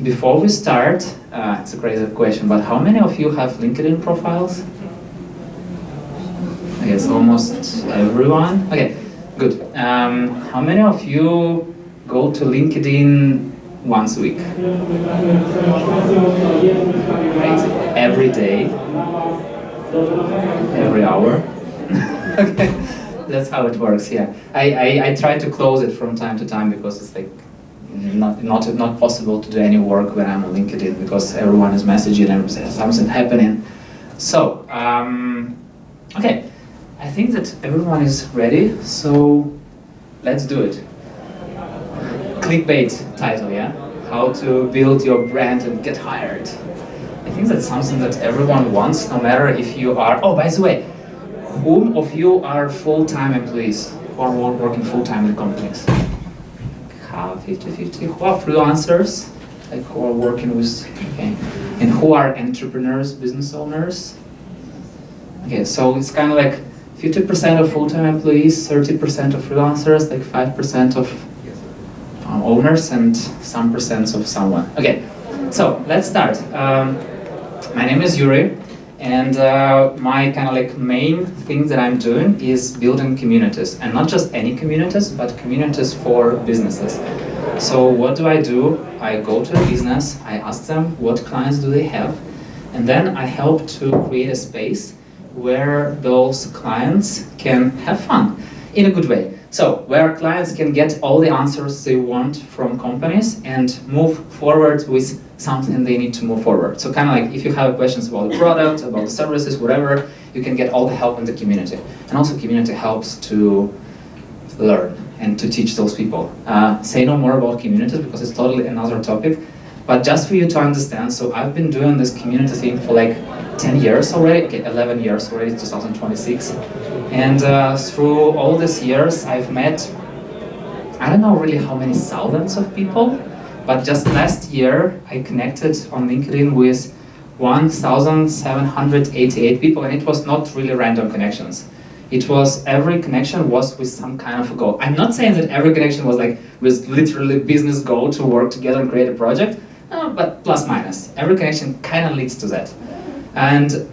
before we start, it's a crazy question, but how many of you have LinkedIn profiles? I guess almost everyone. Okay, good. How many of you go to LinkedIn once a week? Crazy. Every day? Every hour? Okay, that's how it works. Yeah, I try to close it from time to time because it's like not possible to do any work when I'm on LinkedIn because everyone is messaging and there's something happening. So okay, I think that everyone is ready. So let's do it. Clickbait title, yeah? How to build your brand and get hired. I think that's something that everyone wants, no matter if you are. Oh, by the way, whom of you are full-time employees who are working full-time in companies? 50-50. Who are freelancers? Like who are working with, okay. And who are entrepreneurs, business owners? Okay, so it's kind of like 50% of full-time employees, 30% of freelancers, like 5% of owners, and some percent of someone. Okay, so let's start. My name is Yurii. And my kind of like main thing that I'm doing is building communities, and not just any communities, but communities for businesses. So what do? I go to a business, I ask them what clients do they have, and then I help to create a space where those clients can have fun in a good way. So where clients can get all the answers they want from companies and move forward with something they need to move forward. So kind of like if you have questions about the product, about the services, whatever, you can get all the help in the community. And also community helps to learn and to teach those people. Say no more about communities because it's totally another topic. But just for you to understand, so I've been doing this community thing for like 10 years already, okay, 11 years already, 2026. And through all these years, I've met, I don't know really how many thousands of people, but just last year, I connected on LinkedIn with 1,788 people, and it was not really random connections. It was, every connection was with some kind of a goal. I'm not saying that every connection was like with literally business goal to work together and create a project, but plus minus. Every connection kind of leads to that. And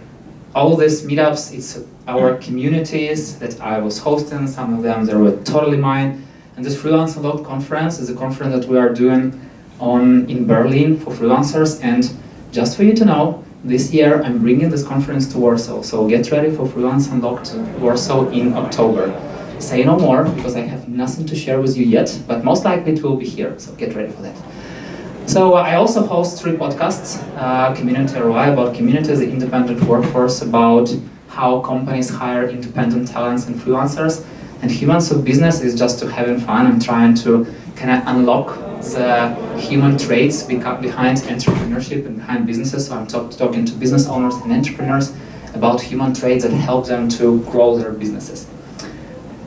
all these meetups, it's our communities that I was hosting. Some of them, they were totally mine. And this Freelance Unlocked conference is a conference that we are doing in Berlin for freelancers. And just for you to know, this year I'm bringing this conference to Warsaw. So get ready for Freelance Unlocked Warsaw in October. Say no more, because I have nothing to share with you yet, but most likely it will be here. So get ready for that. So I also host 3 podcasts, Community ROI, about communities, the independent workforce, about how companies hire independent talents and freelancers, and Humans of Business is just to having fun and trying to kind of unlock the human traits behind entrepreneurship and behind businesses. So I'm talking to business owners and entrepreneurs about human traits that help them to grow their businesses.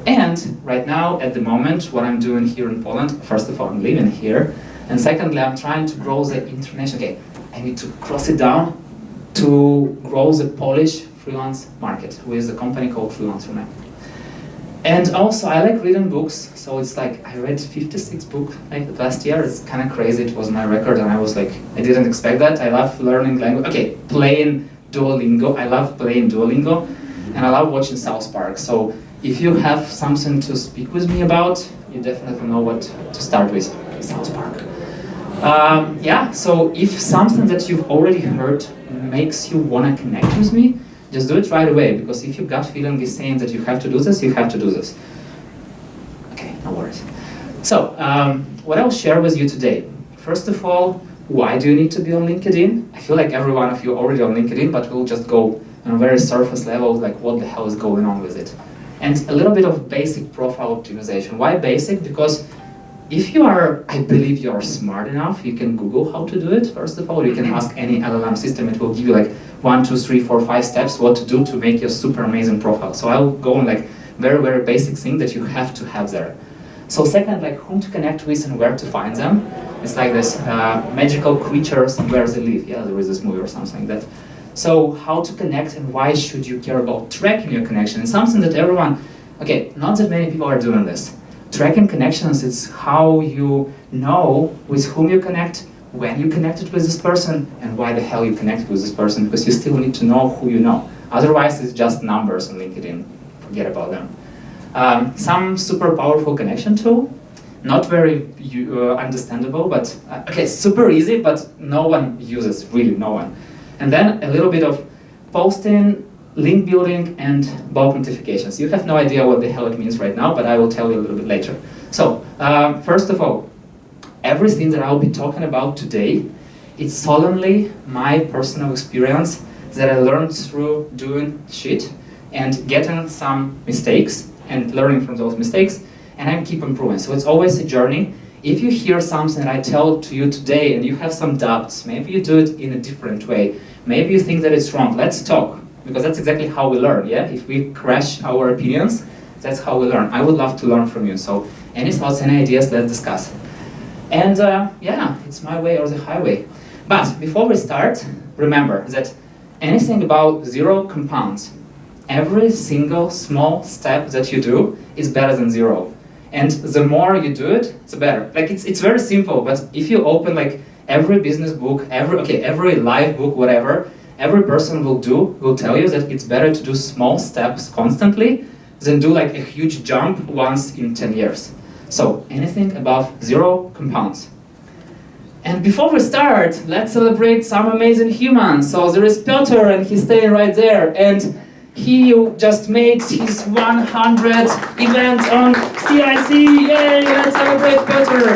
And right now, at the moment, what I'm doing here in Poland, first of all, I'm living here, and secondly, I'm trying to grow the international, okay, I need to cross it down, to grow the Polish freelance market with a company called Freelancer. And also, I like reading books, so it's like, I read 56 books like last year. It's kind of crazy, it was my record, and I was like, I didn't expect that. I love learning language, okay, playing Duolingo, I love playing Duolingo, and I love watching South Park. So if you have something to speak with me about, you definitely know what to start with, South Park. Yeah, so if something that you've already heard makes you want to connect with me, just do it right away, because if your gut feeling is saying that you have to do this, you have to do this. Okay, no worries. So, what I'll share with you today. First of all, why do you need to be on LinkedIn? I feel like every one of you are already on LinkedIn, but we'll just go on a very surface level, like what the hell is going on with it. And a little bit of basic profile optimization. Why basic? Because if you are, I believe you are smart enough, you can Google how to do it, first of all. You can ask any LLM system, it will give you like 1, 2, 3, 4, 5 steps what to do to make your super amazing profile. So I'll go on like very, very basic thing that you have to have there. So second, like whom to connect with and where to find them. It's like this magical creatures and where they live. Yeah, there is this movie or something like that. So how to connect and why should you care about tracking your connection? It's something that everyone, okay, not that many people are doing this. Tracking connections, it's how you know with whom you connect, when you connected with this person and why the hell you connected with this person, because you still need to know who you know. Otherwise, it's just numbers on LinkedIn. Forget about them. Some super powerful connection tool, not very understandable, but okay, super easy, but no one uses, really no one. And then a little bit of posting, link building, and bulk notifications. You have no idea what the hell it means right now, but I will tell you a little bit later. So, first of all, everything that I'll be talking about today, it's solemnly my personal experience that I learned through doing shit and getting some mistakes and learning from those mistakes, and I keep improving. So it's always a journey. If you hear something that I tell to you today and you have some doubts, maybe you do it in a different way, maybe you think that it's wrong, let's talk, because that's exactly how we learn, yeah? If we crash our opinions, that's how we learn. I would love to learn from you, so any thoughts, any ideas, let's discuss. And yeah, it's my way or the highway. But before we start, remember that anything about zero compounds. Every single small step that you do is better than zero. And the more you do it, the better. Like it's very simple, but if you open like every business book, every live book, whatever, every person will tell you that it's better to do small steps constantly than do like a huge jump once in 10 years. So anything above zero compounds. And before we start, let's celebrate some amazing humans. So there is Piotr, and he's staying right there. And he just made his 100th event on CIC. Yay, let's celebrate Piotr.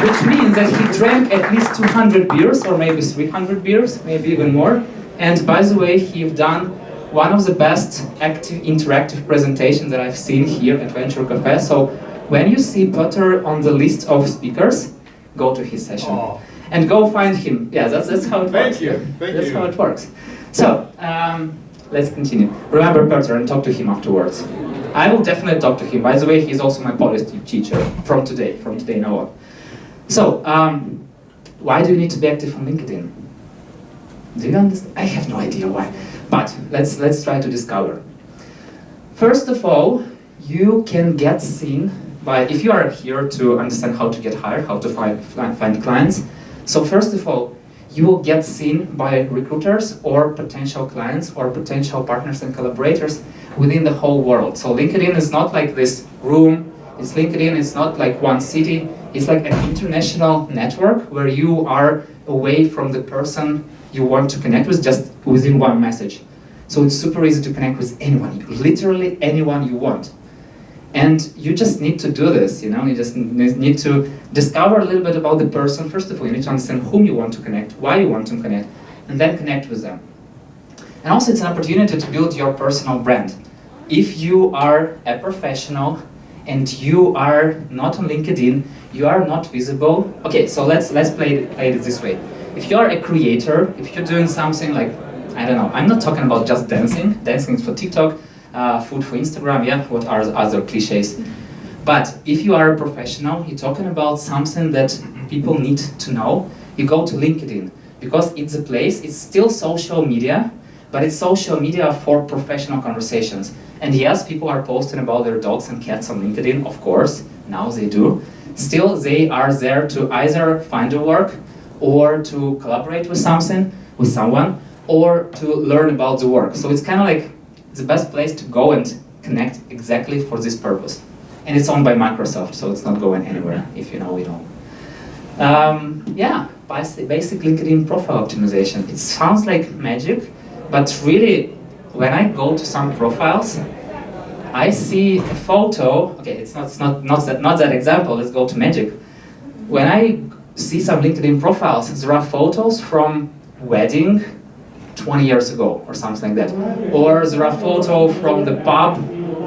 Which means that he drank at least 200 beers, or maybe 300 beers, maybe even more. And by the way, he's done one of the best active interactive presentations that I've seen here at Venture Cafe. So when you see Piotr on the list of speakers, go to his session. Oh. And go find him. Yeah, that's how it works. Thank you. That's how it works. So, let's continue. Remember Piotr and talk to him afterwards. I will definitely talk to him. By the way, he's also my Polish teacher from today now on. So, why do you need to be active on LinkedIn? Do you understand? I have no idea why. But let's try to discover. First of all, you can get seen by, if you are here to understand how to get hired, how to find clients. So first of all, you will get seen by recruiters or potential clients or potential partners and collaborators within the whole world. So LinkedIn is not like this room, LinkedIn is not like one city, it's like an international network where you are away from the person you want to connect with just within one message. So it's super easy to connect with anyone, literally anyone you want. And you just need to do this, you know, you just need to discover a little bit about the person. First of all, you need to understand whom you want to connect, why you want to connect, and then connect with them. And also it's an opportunity to build your personal brand. If you are a professional and you are not on LinkedIn, you are not visible. Okay, so let's play it this way. If you are a creator, if you're doing something like, I don't know, I'm not talking about just dancing. Dancing is for TikTok. Food for Instagram, yeah, what are other cliches? But if you are a professional, you're talking about something that people need to know, you go to LinkedIn, because it's a place, it's still social media, but it's social media for professional conversations. And yes, people are posting about their dogs and cats on LinkedIn, of course, now they do. Still, they are there to either find a work, or to collaborate with someone, or to learn about the work. So it's kind of like the best place to go and connect exactly for this purpose. And it's owned by Microsoft, so it's not going anywhere, if you know, we know. Yeah, basic LinkedIn profile optimization. It sounds like magic, but really, when I go to some profiles, I see a photo. Okay, it's not that example. Let's go to magic. When I see some LinkedIn profiles, there are photos from wedding 20 years ago or something like that. Or there are photos from the pub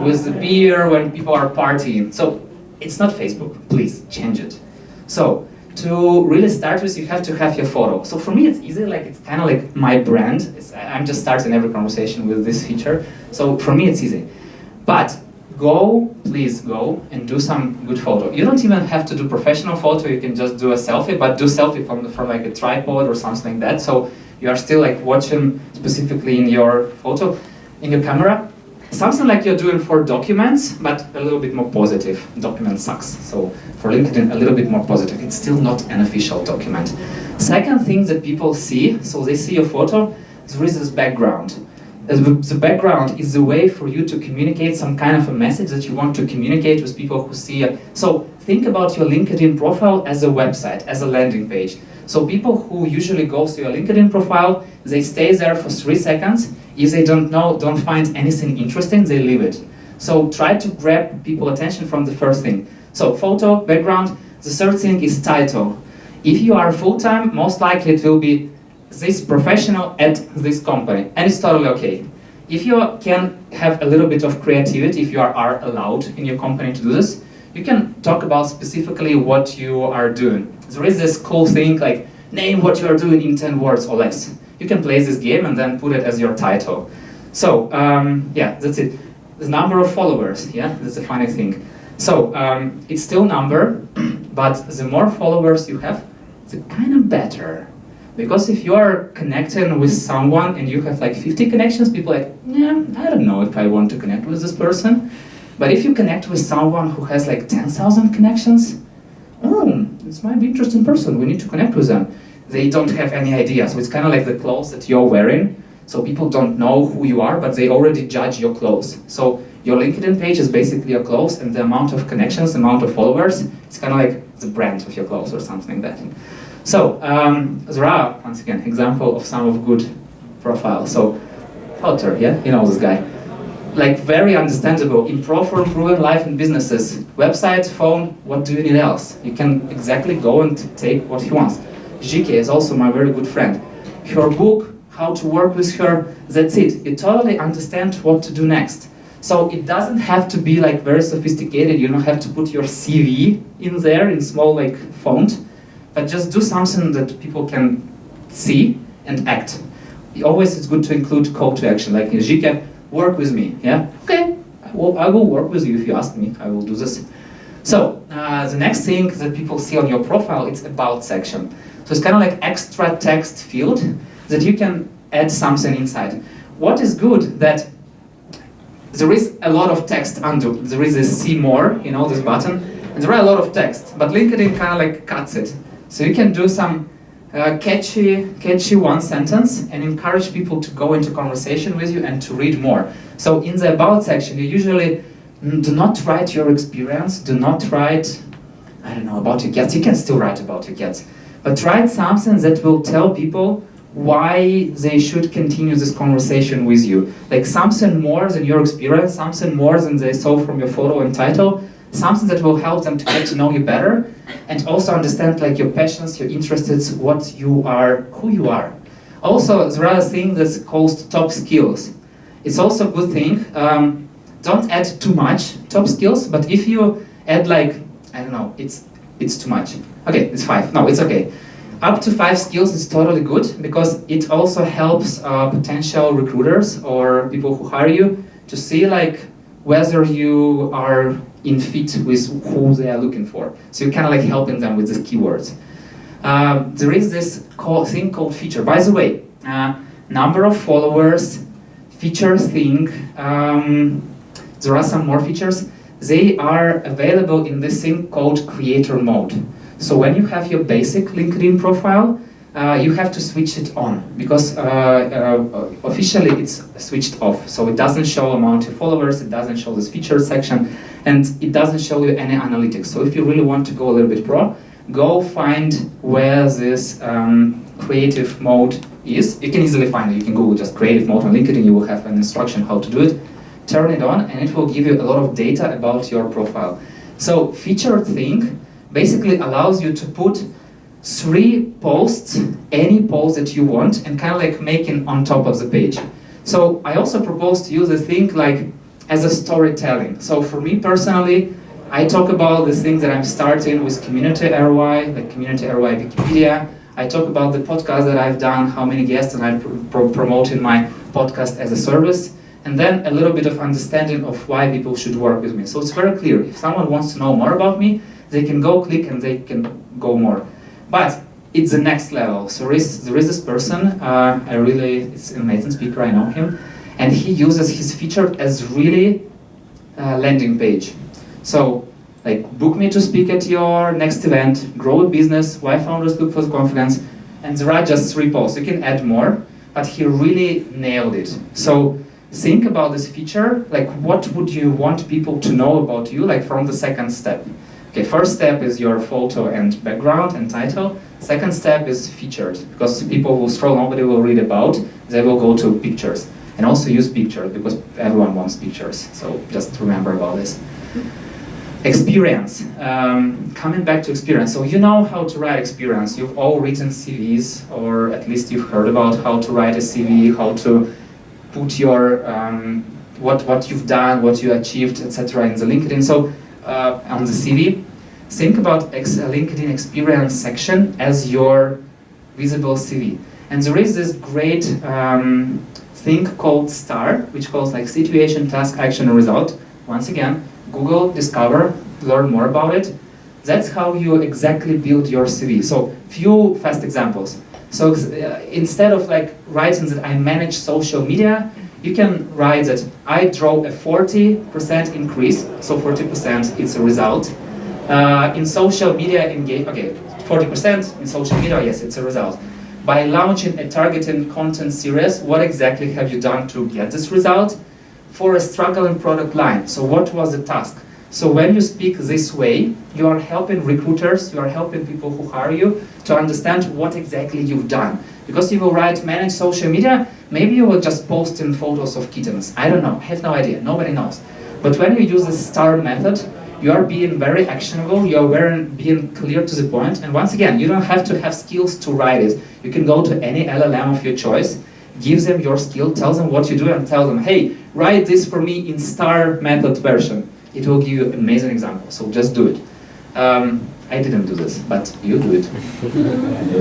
with the beer when people are partying. So it's not Facebook, please change it. So to really start with, you have to have your photo. So for me it's easy, like it's kind of like my brand. I'm just starting every conversation with this feature. So for me it's easy. But please go and do some good photo. You don't even have to do professional photo, you can just do a selfie, but do selfie from like a tripod or something like that. So you are still like watching specifically in your photo, in your camera. Something like you're doing for documents, but a little bit more positive. Document sucks. So for LinkedIn, a little bit more positive. It's still not an official document. Second thing that people see, so they see your photo, there is this background. The background is a way for you to communicate some kind of a message that you want to communicate with people who see it. So think about your LinkedIn profile as a website, as a landing page. So people who usually go to your LinkedIn profile, they stay there for 3 seconds. If they don't find anything interesting, they leave it. So try to grab people's attention from the first thing. So photo, background. The third thing is title. If you are full-time, most likely it will be this professional at this company, and it's totally okay. If you can have a little bit of creativity, if you are allowed in your company to do this, you can talk about specifically what you are doing. There is this cool thing like, name what you are doing in 10 words or less. You can play this game and then put it as your title. So, yeah, that's it. The number of followers, yeah, that's a funny thing. So, it's still number, but the more followers you have, the kind of better. Because if you are connecting with someone and you have like 50 connections, people are like, yeah, I don't know if I want to connect with this person. But if you connect with someone who has like 10,000 connections, oh, this might be an interesting person, we need to connect with them. They don't have any idea, so it's kind of like the clothes that you're wearing. So people don't know who you are, but they already judge your clothes. So your LinkedIn page is basically your clothes, and the amount of connections, the amount of followers, it's kind of like the brand of your clothes or something like that. So, there are, once again, example of some of good profiles. So, Helter, yeah, you know this guy. Like, very understandable, improve for improving life and businesses. Website, phone, what do you need else? You can exactly go and take what he wants. Jike is also my very good friend. Her book, how to work with her, that's it. You totally understand what to do next. So it doesn't have to be like very sophisticated. You don't have to put your CV in there in small like font. But just do something that people can see and act. Always it's good to include call to action, like Jike, work with me, yeah? Okay, I will work with you if you ask me, I will do this. So, the next thing that people see on your profile, it's about section. So it's kind of like extra text field that you can add something inside. What is good that there is a lot of text under, there is a see more, you know, this button, and there are a lot of text, but LinkedIn kind of like cuts it. So you can do some catchy one sentence and encourage people to go into conversation with you and to read more. So in the about section, you usually do not write your experience, do not write, I don't know, about your cats. You can still write about your cats, but write something that will tell people why they should continue this conversation with you. Like something more than your experience, something more than they saw from your photo and title, something that will help them to get to know you better and also understand like your passions, your interests, what you are, who you are. Also, there are a thing that's called top skills. It's also a good thing. Don't add too much top skills, but if you add like, I don't know, it's too much. Okay, it's 5. No, it's okay. Up to 5 skills is totally good because it also helps potential recruiters or people who hire you to see like whether you are in fit with who they are looking for. So you're kind of like helping them with these keywords. There is this thing called feature. By the way, number of followers, feature thing, there are some more features. They are available in this thing called creator mode. So when you have your basic LinkedIn profile, you have to switch it on because officially it's switched off. So it doesn't show amount of followers, it doesn't show this feature section, and it doesn't show you any analytics. So if you really want to go a little bit pro, go find where this creative mode is. You can easily find it. You can Google just creative mode on LinkedIn, you will have an instruction how to do it. Turn it on and it will give you a lot of data about your profile. So featured thing basically allows you to put 3 posts, any post that you want, and kind of like making on top of the page. So I also propose to use a thing like as a storytelling. So for me personally, I talk about the things that I'm starting with community ROI, like community ROI Wikipedia. I talk about the podcast that I've done, how many guests, and I'm promoting my podcast as a service. And then a little bit of understanding of why people should work with me. So it's very clear. If someone wants to know more about me, they can go click and they can go more. But it's the next level. So there is this person, it's an amazing speaker, I know him. and he uses his feature as really landing page. So, like, book me to speak at your next event, grow a business, why founders look for confidence, and there are just 3 posts. You can add more, but he really nailed it. So think about this feature, like what would you want people to know about you, like from the second step. Okay, first step is your photo and background and title. Second step is featured, because people who scroll, nobody will read about, they will go to pictures. And also use pictures, because everyone wants pictures. So just remember about this. Experience, coming back to experience. So you know how to write experience. You've all written CVs, or at least you've heard about how to write a CV, how to put your, what you've done, what you achieved, etc. in the LinkedIn. So on the CV, think about LinkedIn experience section as your visible CV. And there is this great thing called STAR, which calls like situation, task, action, and result. Once again, Google, discover, learn more about it. That's how you exactly build your CV. So few fast examples. So instead of like writing that I manage social media, you can write that I drove a 40% increase, so 40% is a result. In social media engagement, okay, 40% in social media, yes, it's a result. By launching a targeted content series, what exactly have you done to get this result? For a struggling product line, so what was the task? So when you speak this way, you are helping recruiters, you are helping people who hire you to understand what exactly you've done. Because you will write manage social media, maybe you will just post in photos of kittens. I don't know, I have no idea, nobody knows. But when you use the STAR method, you are being very actionable, you are being clear to the point, and once again, you don't have to have skills to write it. You can go to any LLM of your choice, give them your skill, tell them what you do, and tell them, hey, write this for me in STAR method version. It will give you an amazing example, so just do it. I didn't do this, but you do it.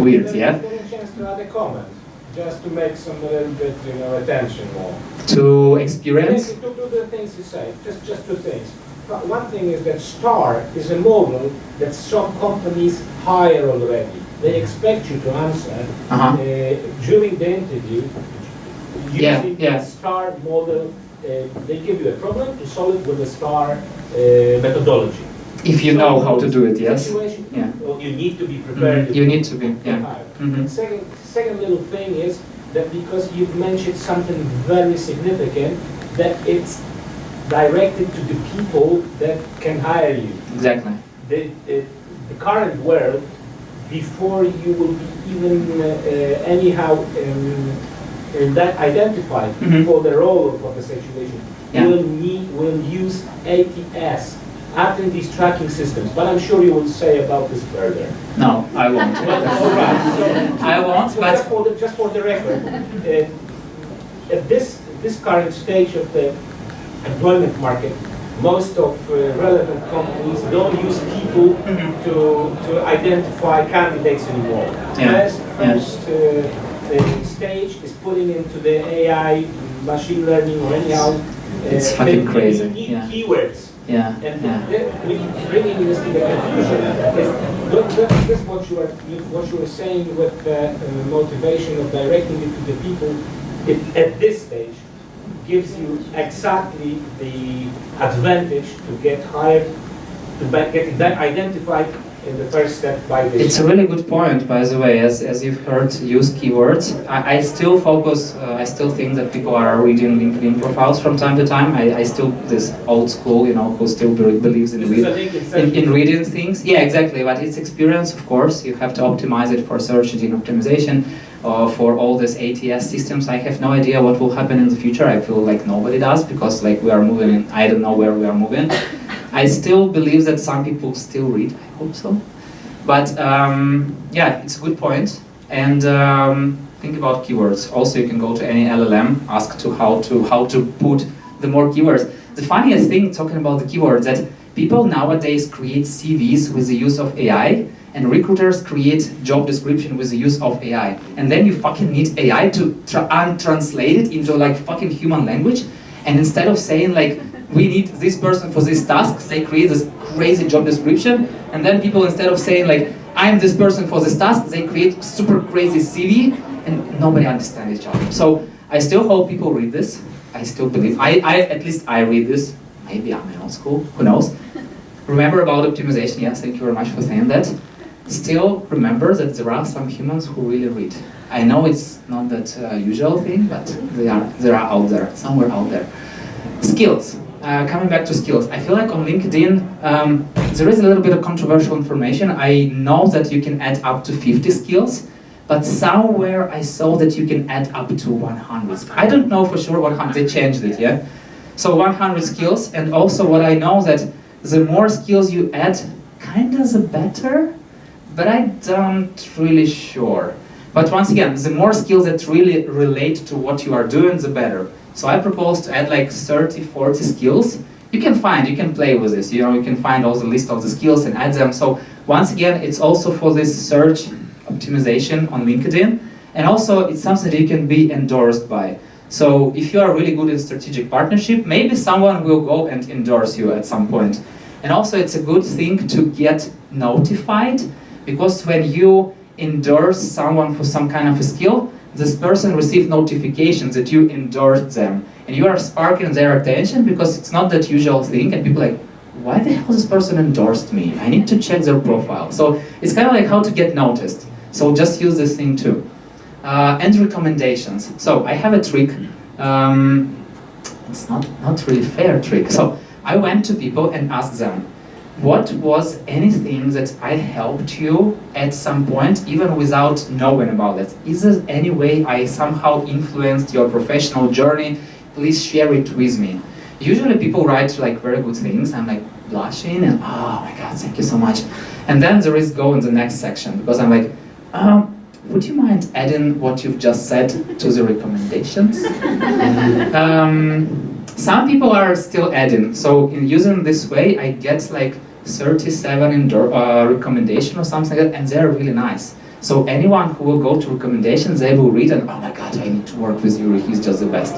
Weird, yeah? Get a chance to add a comment, just to make some little bit, attention more. To experience? To do the things you say, just 2 things. One thing is that STAR is a model that some companies hire already. They expect you to answer during the interview using the STAR model. They give you a problem to solve it with the STAR methodology. If you know how to do it, yes. Situation, yeah. Well, you need to be prepared. You need to be, yeah. Second little thing is that because you've mentioned something very significant, that it's directed to the people that can hire you. Exactly. The current world, before you will be even anyhow that identified for the role or for the situation, will use ATS, Attendees Tracking Systems. But I'm sure you will say about this further. No, I won't. But, all right. So, I won't. So but just for the record, at this current stage of the employment market, most of relevant companies don't use people to identify candidates anymore. First stage is putting into the AI, machine learning, or anyhow. It's fucking crazy. You need keywords. Yeah. And bringing this to the conclusion is this what you were saying with the motivation of directing it to the people. At this stage, gives you exactly the advantage to get hired, to get that identified in the first step by this. It's a really good point, by the way. As you've heard, use keywords. I still focus, I still think that people are reading LinkedIn profiles from time to time. I still, this old school, who still believes in reading things. Yeah, exactly, but it's experience, of course. You have to optimize it for search engine optimization. For all these ATS systems, I have no idea what will happen in the future. I feel like nobody does, because like we are moving in, I don't know where we are moving. I still believe that some people still read, I hope so. But yeah, it's a good point. And think about keywords. Also, you can go to any LLM, ask to how to put the more keywords. The funniest thing, talking about the keywords, that people nowadays create CVs with the use of AI, and recruiters create job description with the use of AI. And then you fucking need AI to translate it into like fucking human language. And instead of saying like, we need this person for this task, they create this crazy job description. And then people, instead of saying like, I'm this person for this task, they create super crazy CV, and nobody understands each other. So I still hope people read this. I still believe, at least I read this. Maybe I'm in old school, who knows? Remember about optimization, yes, thank you very much for saying that. Still remember that there are some humans who really read. I know it's not that usual thing, but they are out there, somewhere out there. Skills. Coming back to skills, I feel like on LinkedIn there is a little bit of controversial information. I know that you can add up to 50 skills, but somewhere I saw that you can add up to 100. I don't know for sure 100, they changed it, yeah? So 100 skills, and also what I know that the more skills you add, kinda the better, but I don't really sure. But once again, the more skills that really relate to what you are doing, the better. So I propose to add like 30, 40 skills. You can play with this, you know, you can find all the list of the skills and add them. So once again, it's also for this search optimization on LinkedIn. And also it's something that you can be endorsed by. So if you are really good in strategic partnership, maybe someone will go and endorse you at some point. And also it's a good thing to get notified, because when you endorse someone for some kind of a skill, this person receives notifications that you endorsed them. And you are sparking their attention because it's not that usual thing, and people are like, why the hell this person endorsed me? I need to check their profile. So it's kind of like how to get noticed. So just use this thing too. And recommendations. So I have a trick. It's not really fair trick. So I went to people and asked them, what was anything that I helped you at some point, even without knowing about it? Is there any way I somehow influenced your professional journey? Please share it with me. Usually people write like very good things. I'm like blushing and oh my God, thank you so much. And then there is go in the next section, because I'm like, would you mind adding what you've just said to the recommendations? Some people are still adding. So in using this way, I get like 37 recommendation or something like that, and they're really nice. So anyone who will go to recommendations, they will read and, oh my God, I need to work with Yurii, he's just the best.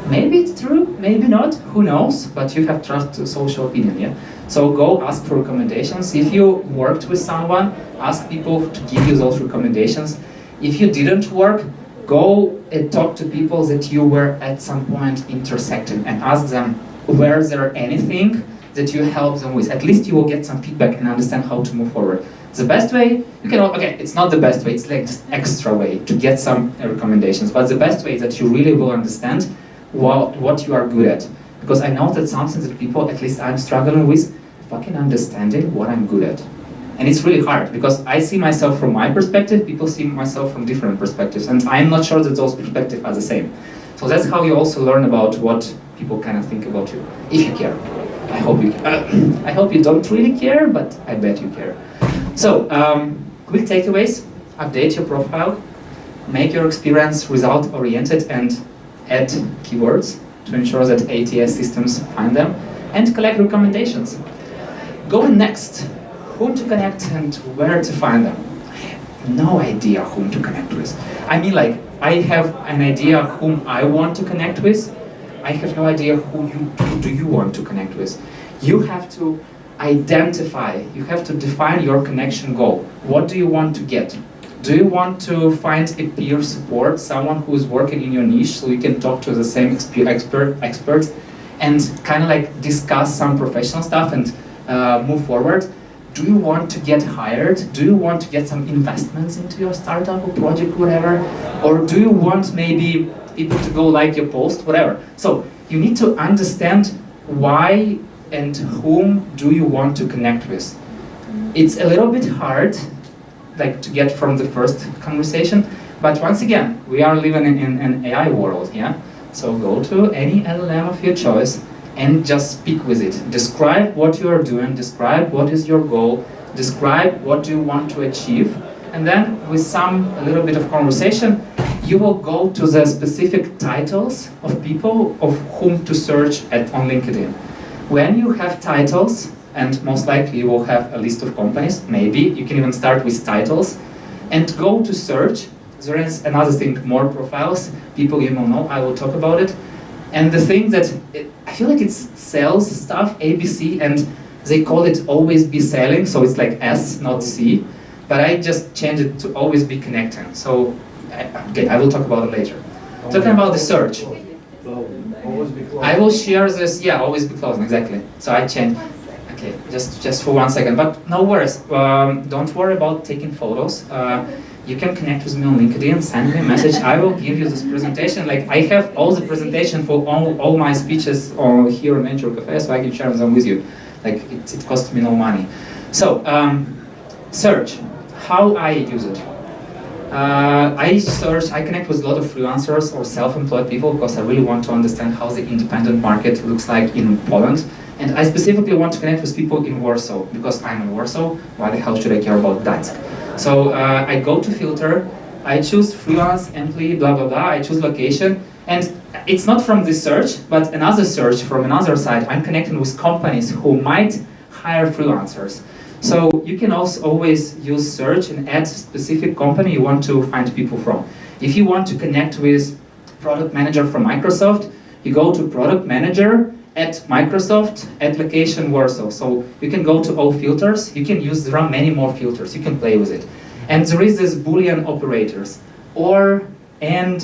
Maybe it's true, maybe not, who knows, but you have trust to social opinion, yeah? So go ask for recommendations. If you worked with someone, ask people to give you those recommendations. If you didn't work, go and talk to people that you were at some point intersecting and ask them, were there anything that you helped them with? At least you will get some feedback and understand how to move forward. The best way, you can, okay, it's not the best way, it's like just extra way to get some recommendations, but the best way is that you really will understand what you are good at. Because I know that something that people, at least I'm struggling with, fucking understanding what I'm good at. And it's really hard, because I see myself from my perspective, people see myself from different perspectives, and I'm not sure that those perspectives are the same. So that's how you also learn about what people kind of think about you, if you care. I hope you don't really care, but I bet you care. So, quick takeaways: update your profile, make your experience result-oriented, and add keywords to ensure that ATS systems find them, and collect recommendations. Going next, whom to connect and where to find them. I have no idea whom to connect with. I mean, like, I have an idea whom I want to connect with. I have no idea who do you want to connect with. You have to identify, you have to define your connection goal. What do you want to get? Do you want to find a peer support, someone who is working in your niche, so you can talk to the same expert and kind of like discuss some professional stuff and move forward? Do you want to get hired? Do you want to get some investments into your startup or project, whatever? Or do you want maybe people to go like your post, whatever? So you need to understand why and whom do you want to connect with. It's a little bit hard, like, to get from the first conversation, but once again, we are living in an AI world, yeah? So go to any LLM of your choice and just speak with it. Describe what you are doing, describe what is your goal, describe what you want to achieve, and then with a little bit of conversation, you will go to the specific titles of people of whom to search on LinkedIn. When you have titles, and most likely you will have a list of companies, maybe you can even start with titles, and go to search. There is another thing, more profiles, people you will know, I will talk about it. And the thing that, I feel like it's sales stuff, ABC, and they call it always be selling, so it's like S, not C, but I just changed it to always be connecting. So, okay, I will talk about it later. Talking about the search. Always be close. I will share this, yeah, always be closed, exactly. So I changed, okay, just for 1 second, but no worries. Don't worry about taking photos. You can connect with me on LinkedIn, send me a message. I will give you this presentation. Like, I have all the presentation for all my speeches here in Venture Cafe, so I can share them with you. Like, it costs me no money. So, search, how I use it. I connect with a lot of freelancers or self-employed people because I really want to understand how the independent market looks like in Poland. And I specifically want to connect with people in Warsaw because I'm in Warsaw. Why the hell should I care about Gdańsk? So I go to filter, I choose freelance, employee, blah, blah, blah. I choose location. And it's not from this search, but another search from another side. I'm connecting with companies who might hire freelancers. So you can also always use search and add specific company you want to find people from. If you want to connect with product manager from Microsoft, you go to product manager at Microsoft at location Warsaw. So you can go to all filters. You can use, there are many more filters. You can play with it. And there is this Boolean operators, or, and,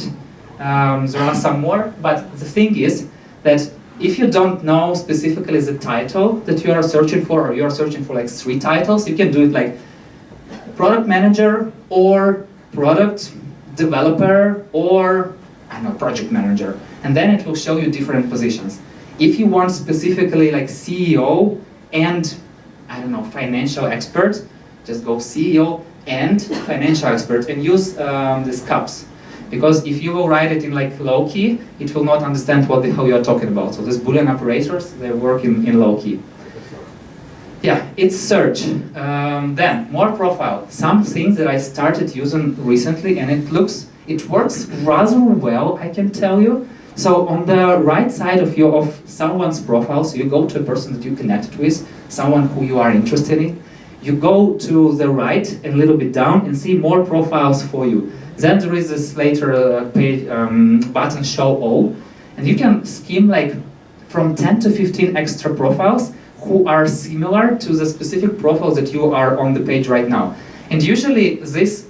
there are some more. But the thing is that if you don't know specifically the title that you are searching for, or you are searching for like 3 titles, you can do it like product manager or product developer or, I don't know, project manager. And then it will show you different positions. If you want specifically like CEO and, I don't know, financial expert, just go CEO and financial expert and use these caps. Because if you will write it in like low key, it will not understand what the hell you are talking about. So these Boolean operators, they work in low key. Yeah, it's search. Then more profile. Some things that I started using recently, and it works rather well, I can tell you. So on the right side of someone's profile, so you go to a person that you connected with, someone who you are interested in. You go to the right and a little bit down and see more profiles for you. Then there is this later page button show all, and you can skim like from 10 to 15 extra profiles who are similar to the specific profiles that you are on the page right now. And usually these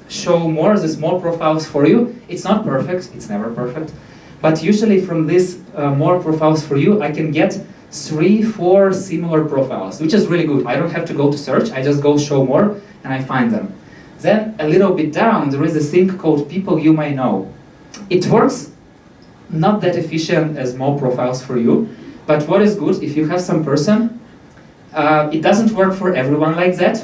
more profiles for you. It's not perfect, it's never perfect, but usually from these more profiles for you, I can get 3-4 similar profiles, which is really good. I don't have to go to search, I just go show more and I find them. Then a little bit down, there is a thing called people you may know. It works not that efficient as more profiles for you, but what is good, if you have some person, it doesn't work for everyone like that.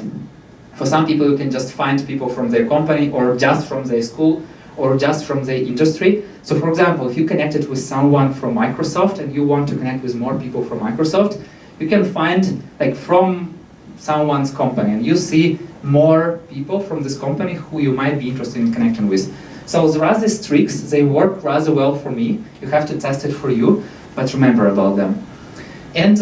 For some people, you can just find people from their company or just from their school or just from their industry. So for example, if you connected with someone from Microsoft and you want to connect with more people from Microsoft, you can find like from someone's company and you see more people from this company who you might be interested in connecting with. So there are these tricks, they work rather well for me. You have to test it for you, but remember about them. And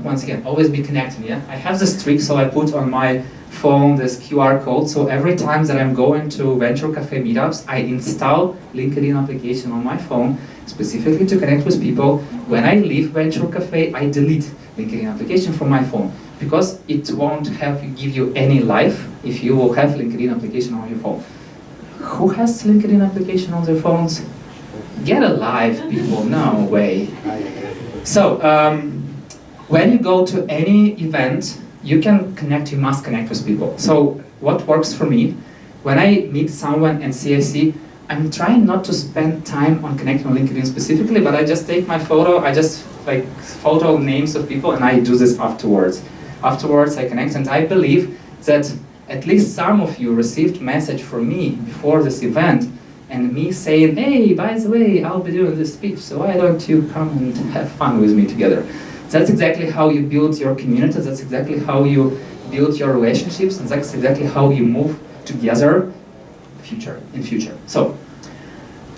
once again, always be connecting, yeah? I have this trick, so I put on my phone this QR code, so every time that I'm going to Venture Cafe meetups, I install LinkedIn application on my phone, specifically to connect with people. When I leave Venture Cafe, I delete LinkedIn application from my phone, because it won't give you any life if you will have LinkedIn application on your phone. Who has LinkedIn application on their phones? Get a life, people, no way. So, when you go to any event, you must connect with people. So, what works for me, when I meet someone and CIC, I'm trying not to spend time on connecting on LinkedIn specifically, but I just take my photo, I just like photo names of people and I do this afterwards. Afterwards I connect, and I believe that at least some of you received message from me before this event and me saying, hey, by the way, I'll be doing this speech, so why don't you come and have fun with me together? That's exactly how you build your community, that's exactly how you build your relationships, and that's exactly how you move together in future. So,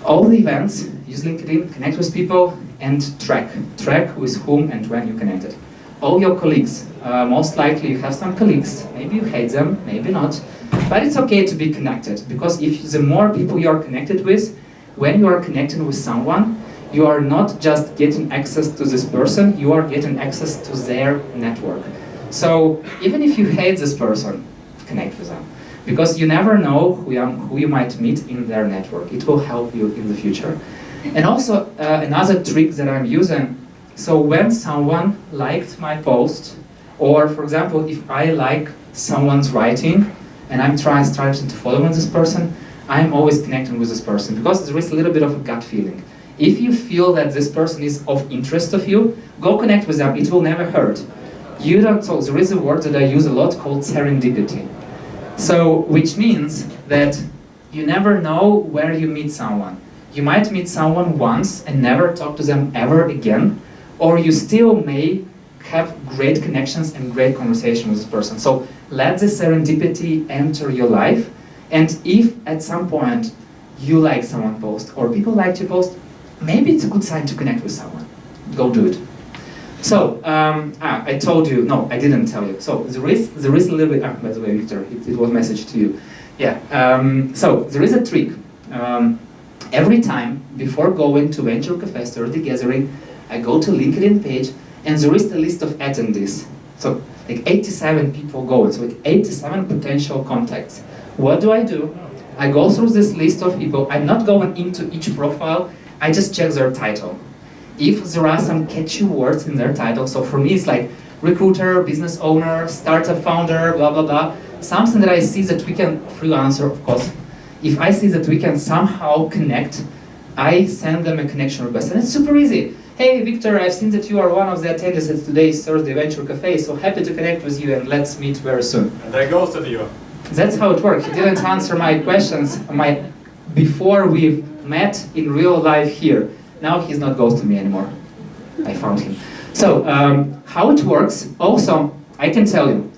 all the events, use LinkedIn, connect with people, and track with whom and when you connected. All your colleagues, most likely you have some colleagues, maybe you hate them, maybe not, but it's okay to be connected, because if the more people you are connected with, when you are connecting with someone, you are not just getting access to this person, you are getting access to their network. So even if you hate this person, connect with them, because you never know who you might meet in their network. It will help you in the future. And also another trick that I'm using, so when someone liked my post, or for example, if I like someone's writing, and I'm starting to follow this person, I'm always connecting with this person, because there is a little bit of a gut feeling. If you feel that this person is of interest of you, go connect with them, it will never hurt. You don't, so there is a word that I use a lot called serendipity. So, which means that you never know where you meet someone. You might meet someone once and never talk to them ever again, or you still may have great connections and great conversation with this person. So let the serendipity enter your life, and if at some point you like someone post, or people like your post, maybe it's a good sign to connect with someone. Go do it. So, I told you, no, I didn't tell you. So there is a little bit, by the way, Victor, it was a message to you. Yeah, so there is a trick. Every time before going to Venture Cafe or the gathering, I go to LinkedIn page, and there is the list of attendees. So like 87 people going, so like 87 potential contacts. What do? I go through this list of people. I'm not going into each profile, I just check their title. If there are some catchy words in their title, so for me it's like recruiter, business owner, startup founder, blah blah blah, something that I see that we can, freelancer of course, if I see that we can somehow connect, I send them a connection request, and it's super easy. Hey Victor, I've seen that you are one of the attendees at today's Thursday Venture Cafe, so happy to connect with you, and let's meet very soon. And they ghosted you. That's how it works. He didn't answer my questions before we met in real life here. Now he's not ghosting me anymore. I found him. So, how it works, also, I can tell you,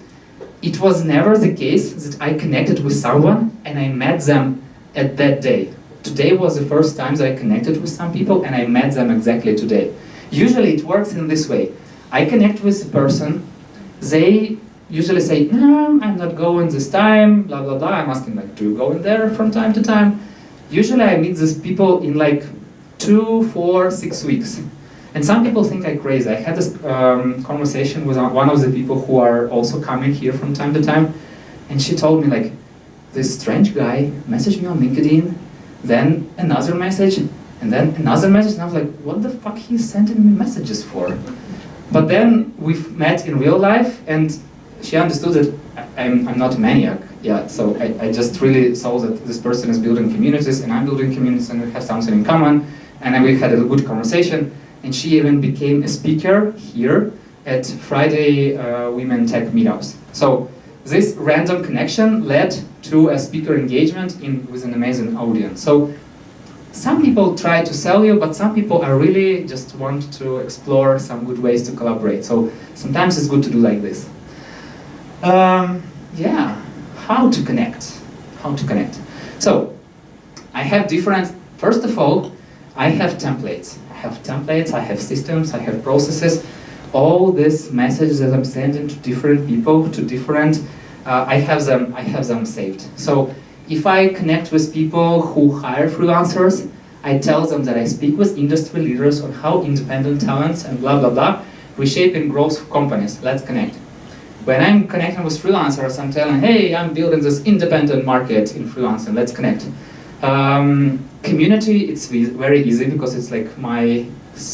it was never the case that I connected with someone and I met them at that day. Today was the first time that I connected with some people and I met them exactly today. Usually it works in this way. I connect with the person, they usually say, no, I'm not going this time, blah, blah, blah. I'm asking, like, do you go in there from time to time? Usually I meet these people in like 2, 4, 6 weeks. And some people think I'm crazy. I had this conversation with one of the people who are also coming here from time to time, and she told me, like, this strange guy messaged me on LinkedIn, then another message, and then another message, and I was like, what the fuck he's sending me messages for? But then we've met in real life, and she understood that I'm not a maniac. Yeah, so I just really saw that this person is building communities, and I'm building communities, and we have something in common, and then we had a good conversation. And she even became a speaker here at Friday Women Tech Meetups. So this random connection led to a speaker engagement with an amazing audience. So some people try to sell you, but some people are really just want to explore some good ways to collaborate. So sometimes it's good to do like this. Yeah, how to connect? How to connect? So I have different, first of all, I have templates. I have systems, I have processes. All these messages that I'm sending to different people, to different, I have them saved. So if I connect with people who hire freelancers, I tell them that I speak with industry leaders on how independent talents and blah blah blah reshape and growth companies. Let's connect. When I'm connecting with freelancers, I'm telling, hey, I'm building this independent market in freelancing. Let's connect. Community, it's very easy because it's like my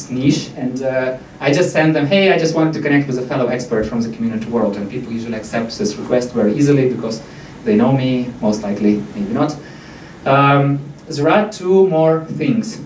niche, and I just send them, hey, I just wanted to connect with a fellow expert from the community world, and people usually accept this request very easily because they know me, most likely, maybe not. There are 2 more things.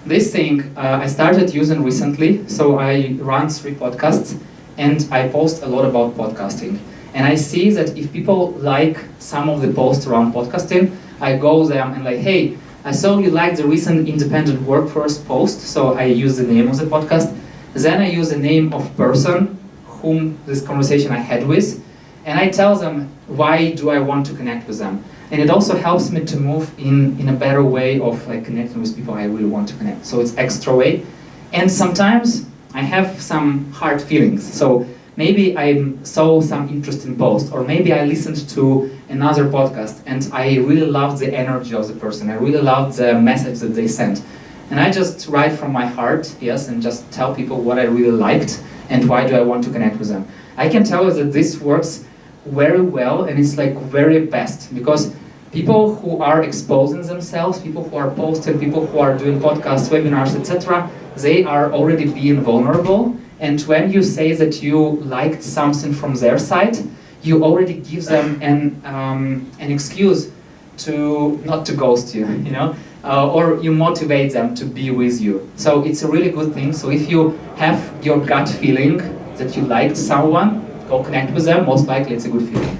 This thing I started using recently, so I run 3 podcasts, and I post a lot about podcasting. And I see that if people like some of the posts around podcasting, I go there and like, hey, I saw you liked the recent independent workforce post, so I use the name of the podcast. Then I use the name of person whom this conversation I had with, and I tell them why do I want to connect with them. And it also helps me to move in a better way of like connecting with people I really want to connect. So it's extra way. And sometimes I have some hard feelings. So maybe I saw some interesting post, or maybe I listened to another podcast and I really loved the energy of the person. I really loved the message that they sent. And I just write from my heart, yes, and just tell people what I really liked and why do I want to connect with them. I can tell you that this works very well, and it's like very best, because People who are exposing themselves, people who are posting, people who are doing podcasts, webinars, etc., they are already being vulnerable. And when you say that you liked something from their side, you already give them an excuse to not to ghost you, you know, or you motivate them to be with you. So it's a really good thing. So if you have your gut feeling that you liked someone, go connect with them. Most likely, it's a good feeling.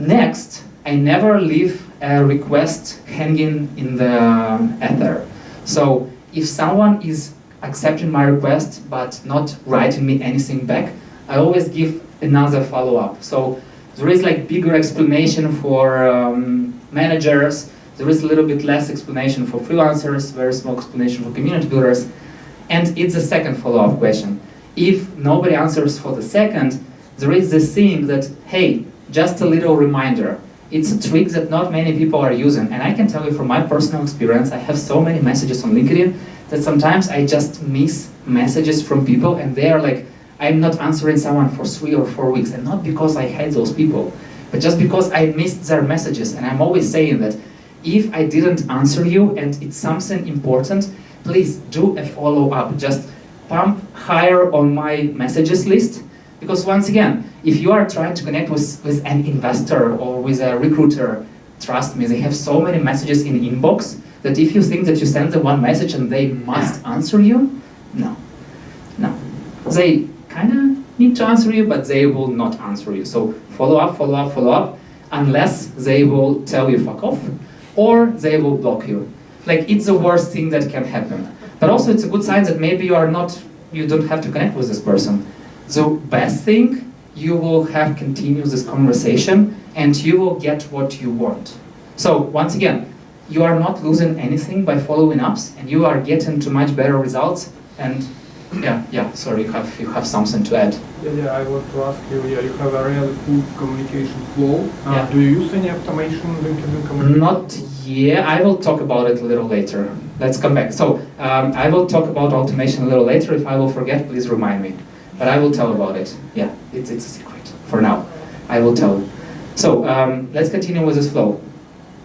Next, I never leave a request hanging in the ether. So if someone is accepting my request but not writing me anything back, I always give another follow-up. So there is like bigger explanation for managers, there is a little bit less explanation for freelancers, very small explanation for community builders, and it's a second follow-up question. If nobody answers for the second, there is this thing that, hey, just a little reminder. It's a trick that not many people are using, and I can tell you from my personal experience, I have so many messages on LinkedIn that sometimes I just miss messages from people, and they are like, I'm not answering someone for 3 or 4 weeks, and not because I hate those people, but just because I missed their messages. And I'm always saying that if I didn't answer you and it's something important, please do a follow-up. Just pump higher on my messages list, because once again, if you are trying to connect with an investor or with a recruiter, trust me, they have so many messages in inbox that if you think that you send them one message and they must answer you, no. They kind of need to answer you, but they will not answer you. So follow up, unless they will tell you fuck off, or they will block you. Like, it's the worst thing that can happen. But also it's a good sign that maybe you don't have to connect with this person. The best thing, you will have continuous this conversation and you will get what you want. So once again, you are not losing anything by following ups, and you are getting to much better results. And sorry, you have something to add. Yeah, I want to ask you, you have a really cool communication flow. Do you use any automation LinkedIn communication? Not yet. I will talk about it a little later. Let's come back. So I will talk about automation a little later. If I will forget, please remind me. But I will tell about it. Yeah, it's a secret for now. I will tell you. So let's continue with this flow.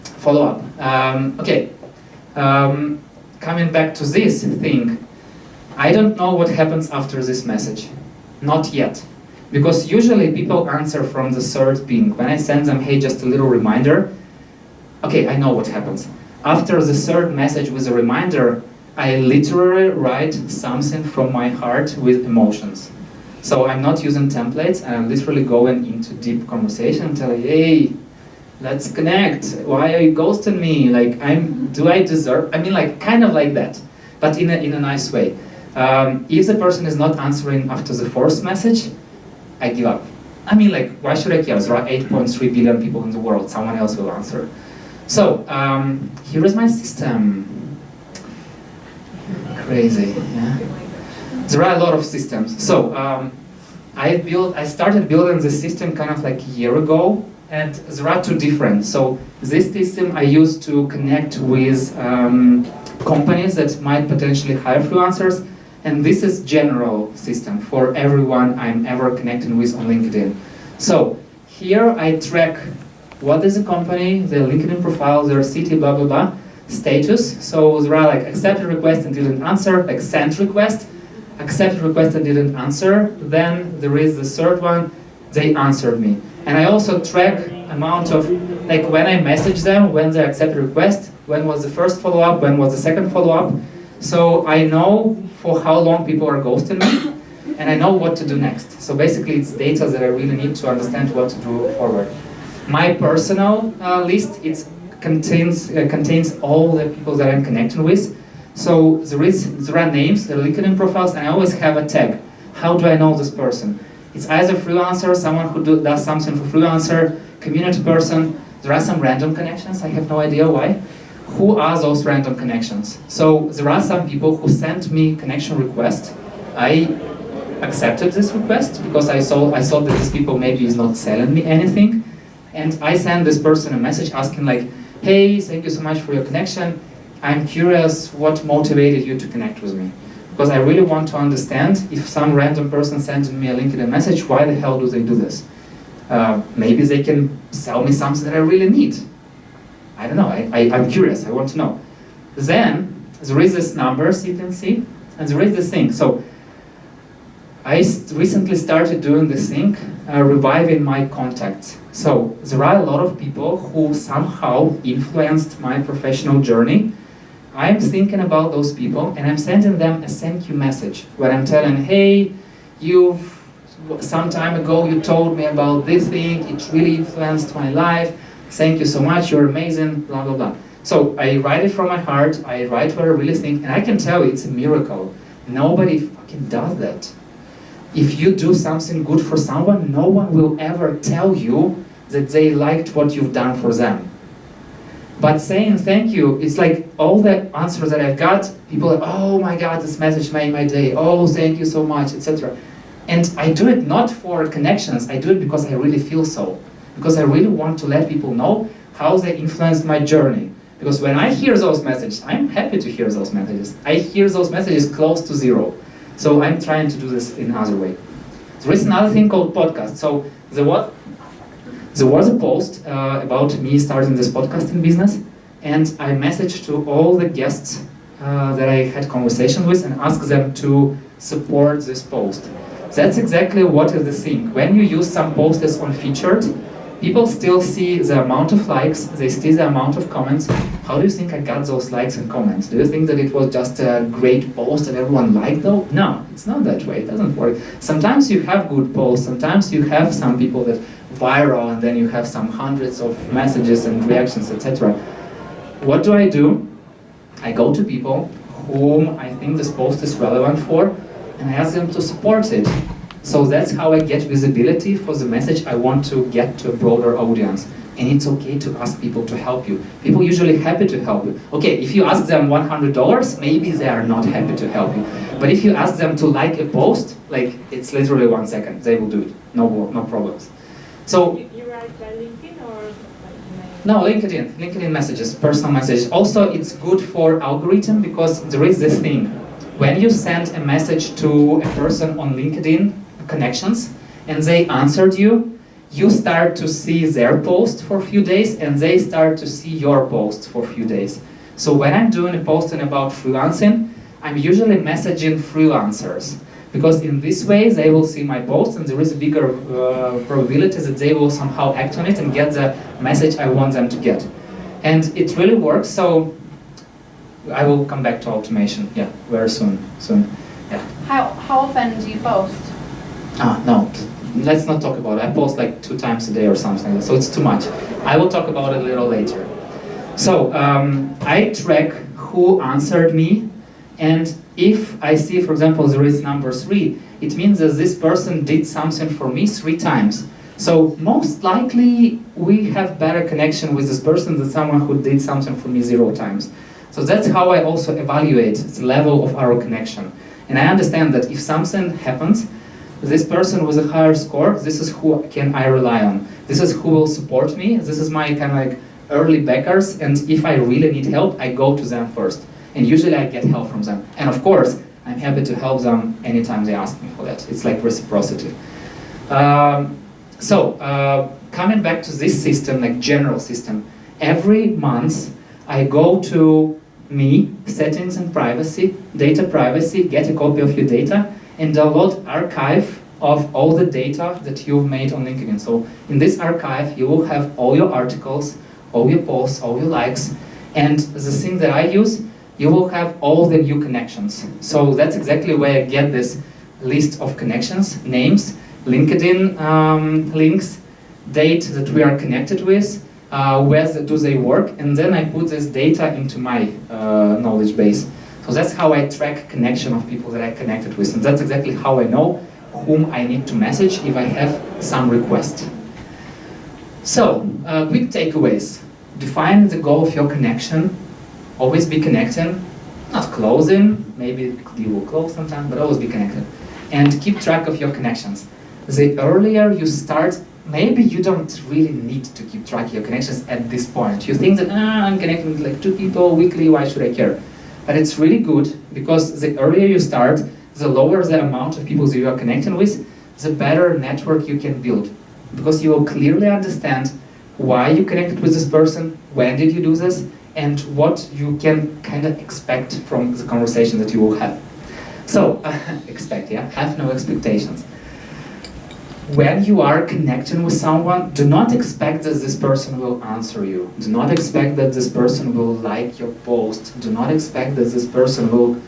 Follow up. Okay. Coming back to this thing, I don't know what happens after this message. Not yet. Because usually people answer from the third ping. When I send them, hey, just a little reminder, okay, I know what happens. After the third message with a reminder, I literally write something from my heart with emotions. So I'm not using templates, and I'm literally going into deep conversation and telling, hey, let's connect. Why are you ghosting me? Like, do I deserve? I mean, like, kind of like that, but in a nice way. If the person is not answering after the fourth message, I give up. I mean, like, why should I care? There are 8.3 billion people in the world. Someone else will answer. So here is my system. Crazy, yeah. There are a lot of systems. So I started building the system kind of like a year ago, and there are two different. So this system I use to connect with companies that might potentially hire freelancers, and this is general system for everyone I'm ever connecting with on LinkedIn. So here I track what is the company, their LinkedIn profile, their city, blah, blah, blah, status. So there are like accepted request and didn't answer, like sent request, accepted request and didn't answer. Then there is the third one, they answered me. And I also track amount of, like when I message them, when they accepted request, when was the first follow-up, when was the second follow-up. So I know for how long people are ghosting me, and I know what to do next. So basically it's data that I really need to understand what to do forward. My personal list, contains all the people that I'm connecting with. So there are names, there are LinkedIn profiles, and I always have a tag. How do I know this person? It's either freelancer, someone who does something for freelancer, community person. There are some random connections, I have no idea why. Who are those random connections? So there are some people who sent me connection request. I accepted this request because I thought that these people maybe is not selling me anything. And I send this person a message asking like, hey, thank you so much for your connection. I'm curious what motivated you to connect with me. Because I really want to understand if some random person sends me a LinkedIn message, why the hell do they do this? Maybe they can sell me something that I really need. I don't know, I'm curious, I want to know. Then, there is this numbers you can see, and there is this thing. So, I recently started doing this thing, reviving my contacts. So, there are a lot of people who somehow influenced my professional journey. I'm thinking about those people, and I'm sending them a thank you message, where I'm telling, hey, some time ago you told me about this thing, it really influenced my life, thank you so much, you're amazing, blah, blah, blah. So I write it from my heart, I write what I really think, and I can tell you it's a miracle. Nobody fucking does that. If you do something good for someone, no one will ever tell you that they liked what you've done for them. But saying thank you, it's like all the answers that I've got, people are, oh my God, this message made my day, oh, thank you so much, etc. And I do it not for connections, I do it because I really feel so. Because I really want to let people know how they influenced my journey. Because when I hear those messages, I'm happy to hear those messages. I hear those messages close to zero. So I'm trying to do this in another way. There is another thing called podcast. So there was a post about me starting this podcasting business, and I messaged to all the guests that I had conversations with and asked them to support this post. That's exactly what is the thing. When you use some posts on featured, people still see the amount of likes, they see the amount of comments. How do you think I got those likes and comments? Do you think that it was just a great post and everyone liked though? No, it's not that way, it doesn't work. Sometimes you have good posts, sometimes you have some people that viral and then you have some hundreds of messages and reactions, etc. What do? I go to people whom I think this post is relevant for, and I ask them to support it. So that's how I get visibility for the message I want to get to a broader audience. And it's okay to ask people to help you. People are usually happy to help you. Okay, if you ask them $100, maybe they are not happy to help you. But if you ask them to like a post, like it's literally 1 second, they will do it. No problems. So you write by LinkedIn or like no, LinkedIn messages, personal messages. Also, it's good for algorithm because there is this thing. When you send a message to a person on LinkedIn connections and they answered you, you start to see their post for a few days and they start to see your post for a few days. So when I'm doing a posting about freelancing, I'm usually messaging freelancers because in this way they will see my post and there is a bigger probability that they will somehow act on it and get the message I want them to get. And it really works, so I will come back to automation, yeah, very soon. Yeah. How often do you post? No, let's not talk about it. I post like 2 times a day or something, so it's too much. I will talk about it a little later. So, I track who answered me, and if I see, for example, there is number 3, it means that this person did something for me 3 times. So, most likely, we have better connection with this person than someone who did something for me 0 times. So that's how I also evaluate the level of our connection. And I understand that if something happens, this person with a higher score, this is who can I rely on. This is who will support me. This is my kind of like early backers. And if I really need help, I go to them first. And usually I get help from them. And of course, I'm happy to help them anytime they ask me for that. It's like reciprocity. Coming back to this system, like general system, every month I go to me, settings and privacy, data privacy, get a copy of your data, and download archive of all the data that you've made on LinkedIn. So in this archive, you will have all your articles, all your posts, all your likes, and the thing that I use, you will have all the new connections. So that's exactly where I get this list of connections, names, LinkedIn links, date that we are connected with, where do they work, and then I put this data into my knowledge base. So that's how I track connection of people that I connected with, and that's exactly how I know whom I need to message if I have some request. So, quick takeaways. Define the goal of your connection. Always be connecting, not closing. Maybe you will close sometime, but always be connected. And keep track of your connections. The earlier you start, maybe you don't really need to keep track of your connections at this point. You think that, I'm connecting with like 2 people weekly, why should I care? But it's really good, because the earlier you start, the lower the amount of people that you are connecting with, the better network you can build. Because you will clearly understand why you connected with this person, when did you do this, and what you can kind of expect from the conversation that you will have. So, expect, yeah? Have no expectations. When you are connecting with someone, do not expect that this person will answer you. Do not expect that this person will like your post. Do not expect that this person will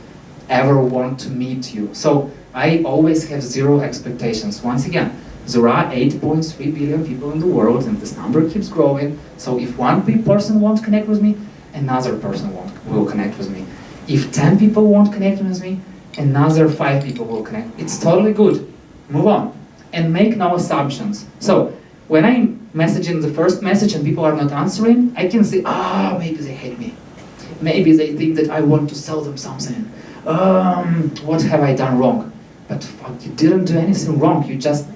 ever want to meet you. So I always have zero expectations. Once again, there are 8.3 billion people in the world and this number keeps growing. So if one person won't connect with me, another person will connect with me. If 10 people won't connect with me, another 5 people will connect. It's totally good. Move on. And make no assumptions. So, when I'm messaging the first message and people are not answering, I can say, maybe they hate me. Maybe they think that I want to sell them something. What have I done wrong? But fuck, you didn't do anything wrong. They just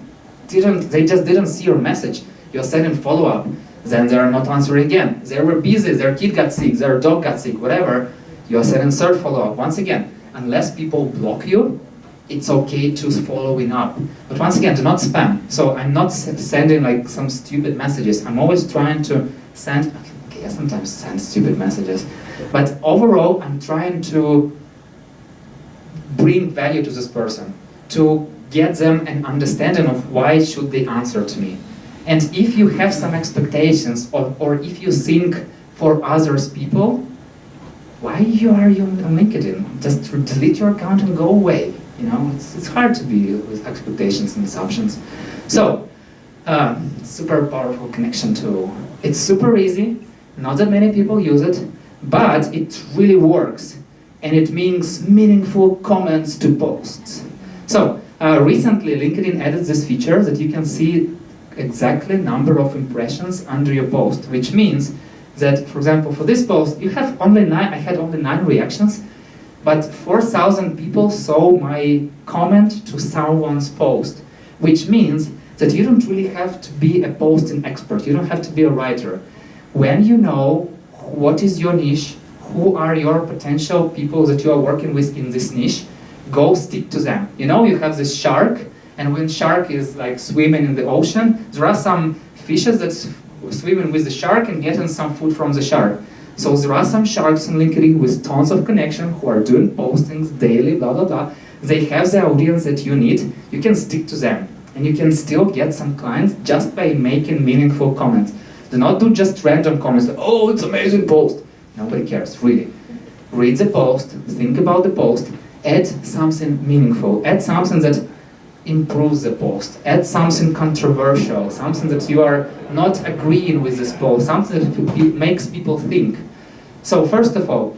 didn't see your message. You're sending follow-up. Then they are not answering again. They were busy, their kid got sick, their dog got sick, whatever. You're sending third follow-up. Once again, unless people block you, it's okay to following up. But once again, do not spam. So I'm not sending like some stupid messages. I'm always trying to send, okay, I sometimes send stupid messages. But overall, I'm trying to bring value to this person, to get them an understanding of why should they answer to me. And if you have some expectations or if you think for others people, why are you on LinkedIn? Just delete your account and go away. You know, it's hard to be with expectations and assumptions. So, super powerful connection tool. It's super easy, not that many people use it, but it really works. And it means meaningful comments to posts. So, recently LinkedIn added this feature that you can see exactly number of impressions under your post, which means that, for example, for this post, I had only 9 reactions, but 4,000 people saw my comment to someone's post, which means that you don't really have to be a posting expert, you don't have to be a writer. When you know what is your niche, who are your potential people that you are working with in this niche, go stick to them. You know, you have this shark, and when shark is like swimming in the ocean, there are some fishes that swimming with the shark and getting some food from the shark. So there are some sharks on LinkedIn with tons of connection who are doing postings daily, blah, blah, blah. They have the audience that you need. You can stick to them. And you can still get some clients just by making meaningful comments. Do not do just random comments, like, oh, it's amazing post. Nobody cares, really. Read the post, think about the post, add something meaningful, add something that improves the post, add something controversial, something that you are not agreeing with this post, something that makes people think. So first of all,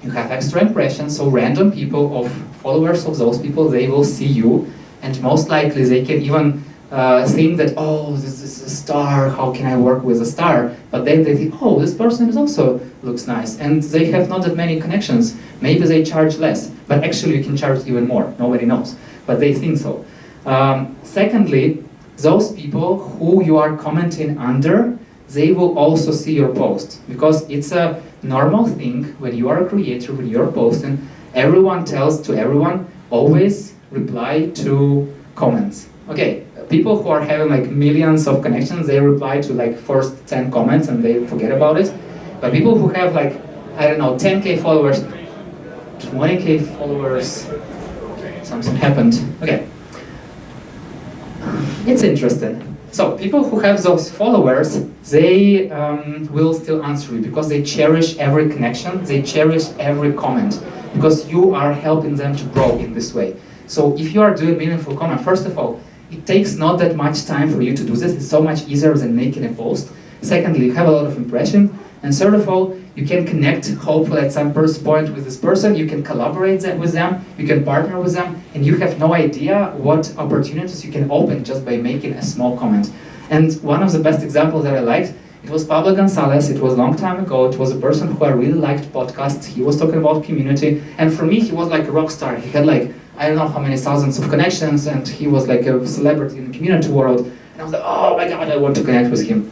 you have extra impressions, so random people of followers of those people, they will see you, and most likely they can even think that, oh, this is a star, how can I work with a star? But then they think, oh, this person is also looks nice, and they have not that many connections, maybe they charge less, but actually you can charge even more, nobody knows, but they think so. Secondly, those people who you are commenting under, they will also see your post, because it's a normal thing when you are a creator, when you're posting, everyone tells to everyone, always reply to comments. Okay, people who are having like millions of connections, they reply to like first 10 comments and they forget about it. But people who have like, I don't know, 10K followers, 20K followers, something happened. Okay. It's interesting. So people who have those followers, they will still answer you because they cherish every connection, they cherish every comment, because you are helping them to grow in this way. So if you are doing meaningful comment, first of all, it takes not that much time for you to do this. It's so much easier than making a post. Secondly, you have a lot of impression. And third of all, you can connect, hopefully at some point with this person, you can collaborate with them, you can partner with them, and you have no idea what opportunities you can open just by making a small comment. And one of the best examples that I liked, it was Pablo Gonzalez. It was a long time ago. It was a person who I really liked podcasts. He was talking about community, and for me, he was like a rock star. He had like, I don't know how many thousands of connections, and he was like a celebrity in the community world. And I was like, oh my God, I want to connect with him.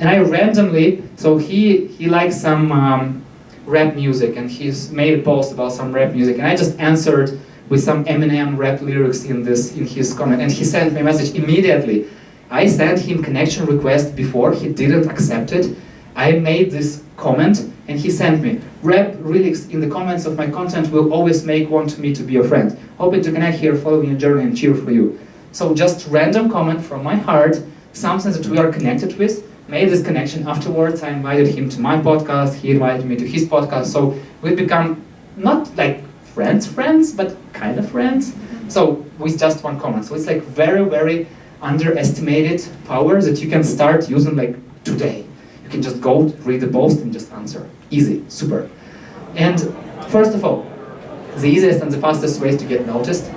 And I randomly, so he likes some rap music, and he's made a post about some rap music, and I just answered with some Eminem rap lyrics in his comment, and he sent me a message immediately. I sent him connection request before, he didn't accept it. I made this comment and he sent me, Rep, really in the comments of my content will always want me to be your friend. Hoping to connect here, following your journey and cheer for you. So just random comment from my heart, something that we are connected with, made this connection. Afterwards I invited him to my podcast, he invited me to his podcast, so we become not like friends, but kind of friends. So with just one comment. So it's like very, very underestimated power that you can start using like today. You can just go read the post and just answer. Easy, super. And first of all, the easiest and the fastest way to get noticed,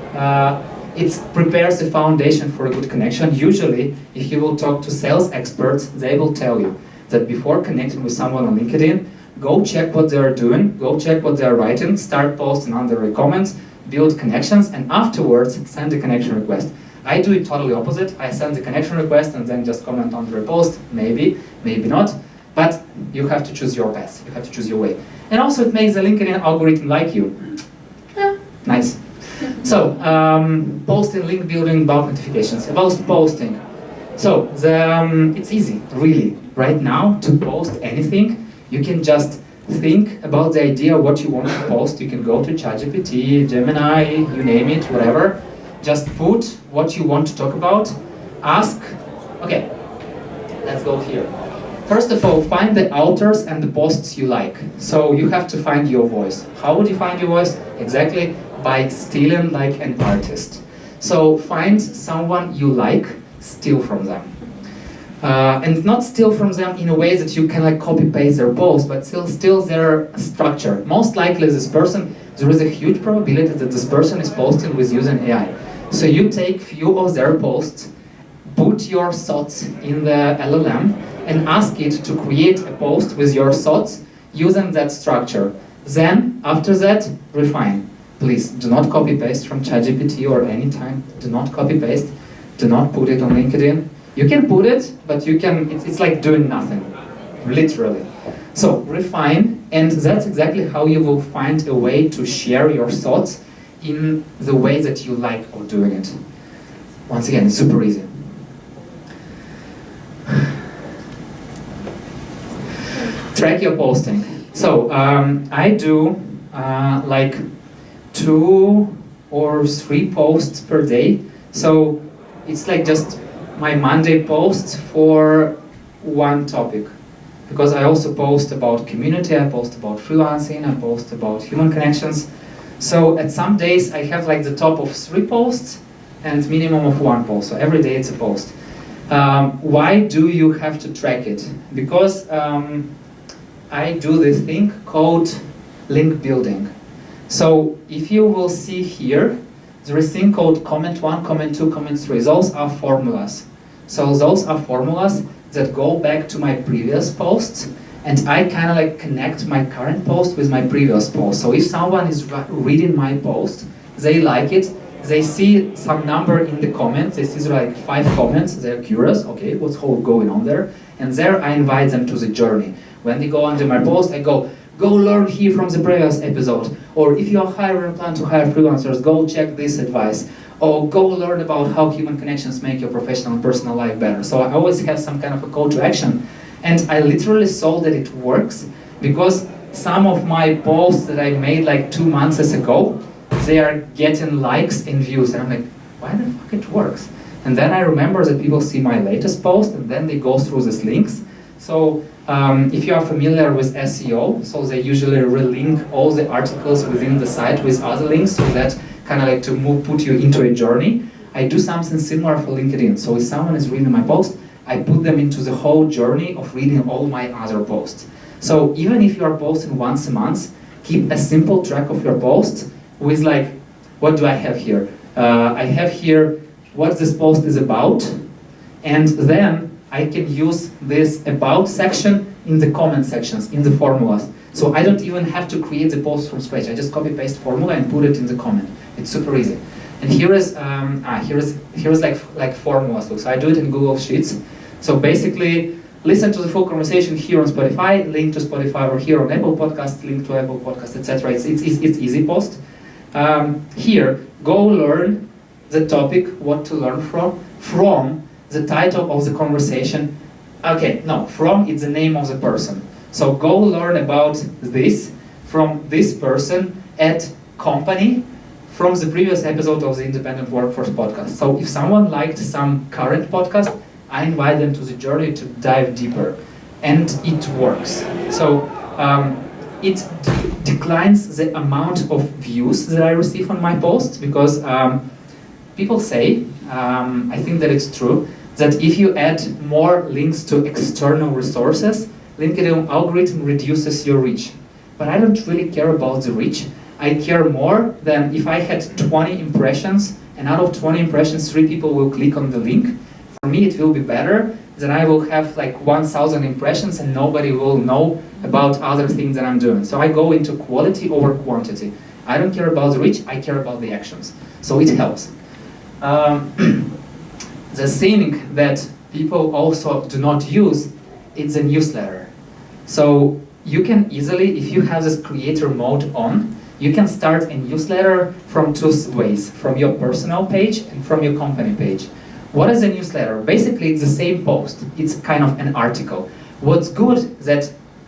it prepares the foundation for a good connection. Usually, if you will talk to sales experts, they will tell you that before connecting with someone on LinkedIn, go check what they are doing, go check what they are writing, start posting under the comments, build connections, and afterwards send a connection request. I do it totally opposite. I send the connection request and then just comment under a post, maybe, maybe not, but you have to choose your path, you have to choose your way. And also it makes the LinkedIn algorithm like you. Yeah, nice. So, posting, link building, about notifications, about posting. So, it's easy, really. Right now, to post anything, you can just think about the idea what you want to post. You can go to ChatGPT, Gemini, you name it, whatever. Just put what you want to talk about. Ask, okay, let's go here. First of all, find the authors and the posts you like. So you have to find your voice. How would you find your voice? Exactly by stealing like an artist. So find someone you like, steal from them. And not steal from them in a way that you can like copy paste their post, but still steal their structure. Most likely this person, there is a huge probability that this person is posting with using AI. So you take few of their posts, put your thoughts in the LLM and ask it to create a post with your thoughts using that structure. Then, after that, refine. Please, do not copy-paste from ChatGPT or any time. Do not copy-paste. Do not put it on LinkedIn. You can put it, but you can. It's like doing nothing, literally. So, refine, and that's exactly how you will find a way to share your thoughts in the way that you like of doing it. Once again, it's super easy. Track your posting. So I do like 2 or 3 posts per day. So it's like just my Monday post for one topic. Because I also post about community, I post about freelancing, I post about human connections. So at some days I have like the top of 3 posts and minimum of 1 post. So every day it's a post. Why do you have to track it? Because I do this thing called link building. So if you will see here, there is a thing called comment 1, comment 2, comment 3. Those are formulas. So those are formulas that go back to my previous posts, and I kind of like connect my current post with my previous post. So if someone is reading my post, they like it, they see some number in the comments, they see like 5 comments, they're curious, okay, what's going on there? And there I invite them to the journey. When they go under my post, I go learn here from the previous episode. Or if you are hiring and plan to hire freelancers, go check this advice. Or go learn about how human connections make your professional and personal life better. So I always have some kind of a call to action. And I literally saw that it works because some of my posts that I made like 2 months ago, they are getting likes and views. And I'm like, why the fuck it works? And then I remember that people see my latest post and then they go through these links. So if you are familiar with SEO, so they usually relink all the articles within the site with other links, so that kind of like to put you into a journey. I do something similar for LinkedIn. So if someone is reading my post, I put them into the whole journey of reading all my other posts. So even if you are posting once a month, keep a simple track of your posts with like, what do I have here? I have here what this post is about, and then I can use this about section in the comment sections, in the formulas. So I don't even have to create the post from scratch. I just copy paste formula and put it in the comment. It's super easy. And here is like formulas. So I do it in Google Sheets. So basically, listen to the full conversation here on Spotify, link to Spotify, or here on Apple Podcasts, link to Apple Podcasts, etc. It's easy post. Here, go learn the topic, what to learn from the title of the conversation. Okay, no, from it's the name of the person. So go learn about this from this person at company from the previous episode of the Independent Workforce podcast. So if someone liked some current podcast, I invite them to the journey to dive deeper. And it works. So it declines the amount of views that I receive on my posts because people say, I think that it's true, that if you add more links to external resources, LinkedIn algorithm reduces your reach. But I don't really care about the reach. I care more than if I had 20 impressions, and out of 20 impressions, 3 people will click on the link. For me, it will be better than I will have like 1,000 impressions and nobody will know about other things that I'm doing. So I go into quality over quantity. I don't care about the reach, I care about the actions. So it helps. The thing that people also do not use is a newsletter. So you can easily, if you have this creator mode on, you can start a newsletter from 2 ways, from your personal page and from your company page. What is a newsletter? Basically, it's the same post. It's kind of an article. What's good is that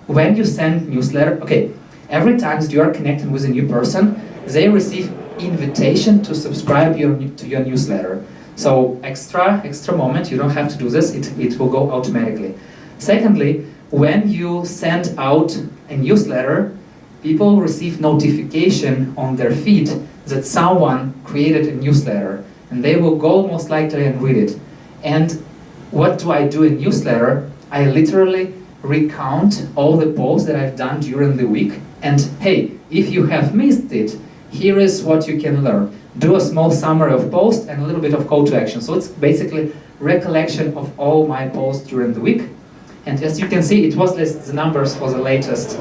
when you send newsletter, okay, every time that you are connecting with a new person, they receive invitation to subscribe to your newsletter. So extra moment, you don't have to do this, it will go automatically. Secondly, when you send out a newsletter, people receive notification on their feed that someone created a newsletter, and they will go most likely and read it. And what do I do in newsletter? I literally recount all the posts that I've done during the week, and hey, if you have missed it, here is what you can learn. Do a small summary of posts and a little bit of call to action. So it's basically recollection of all my posts during the week. And as you can see, it was the numbers for the latest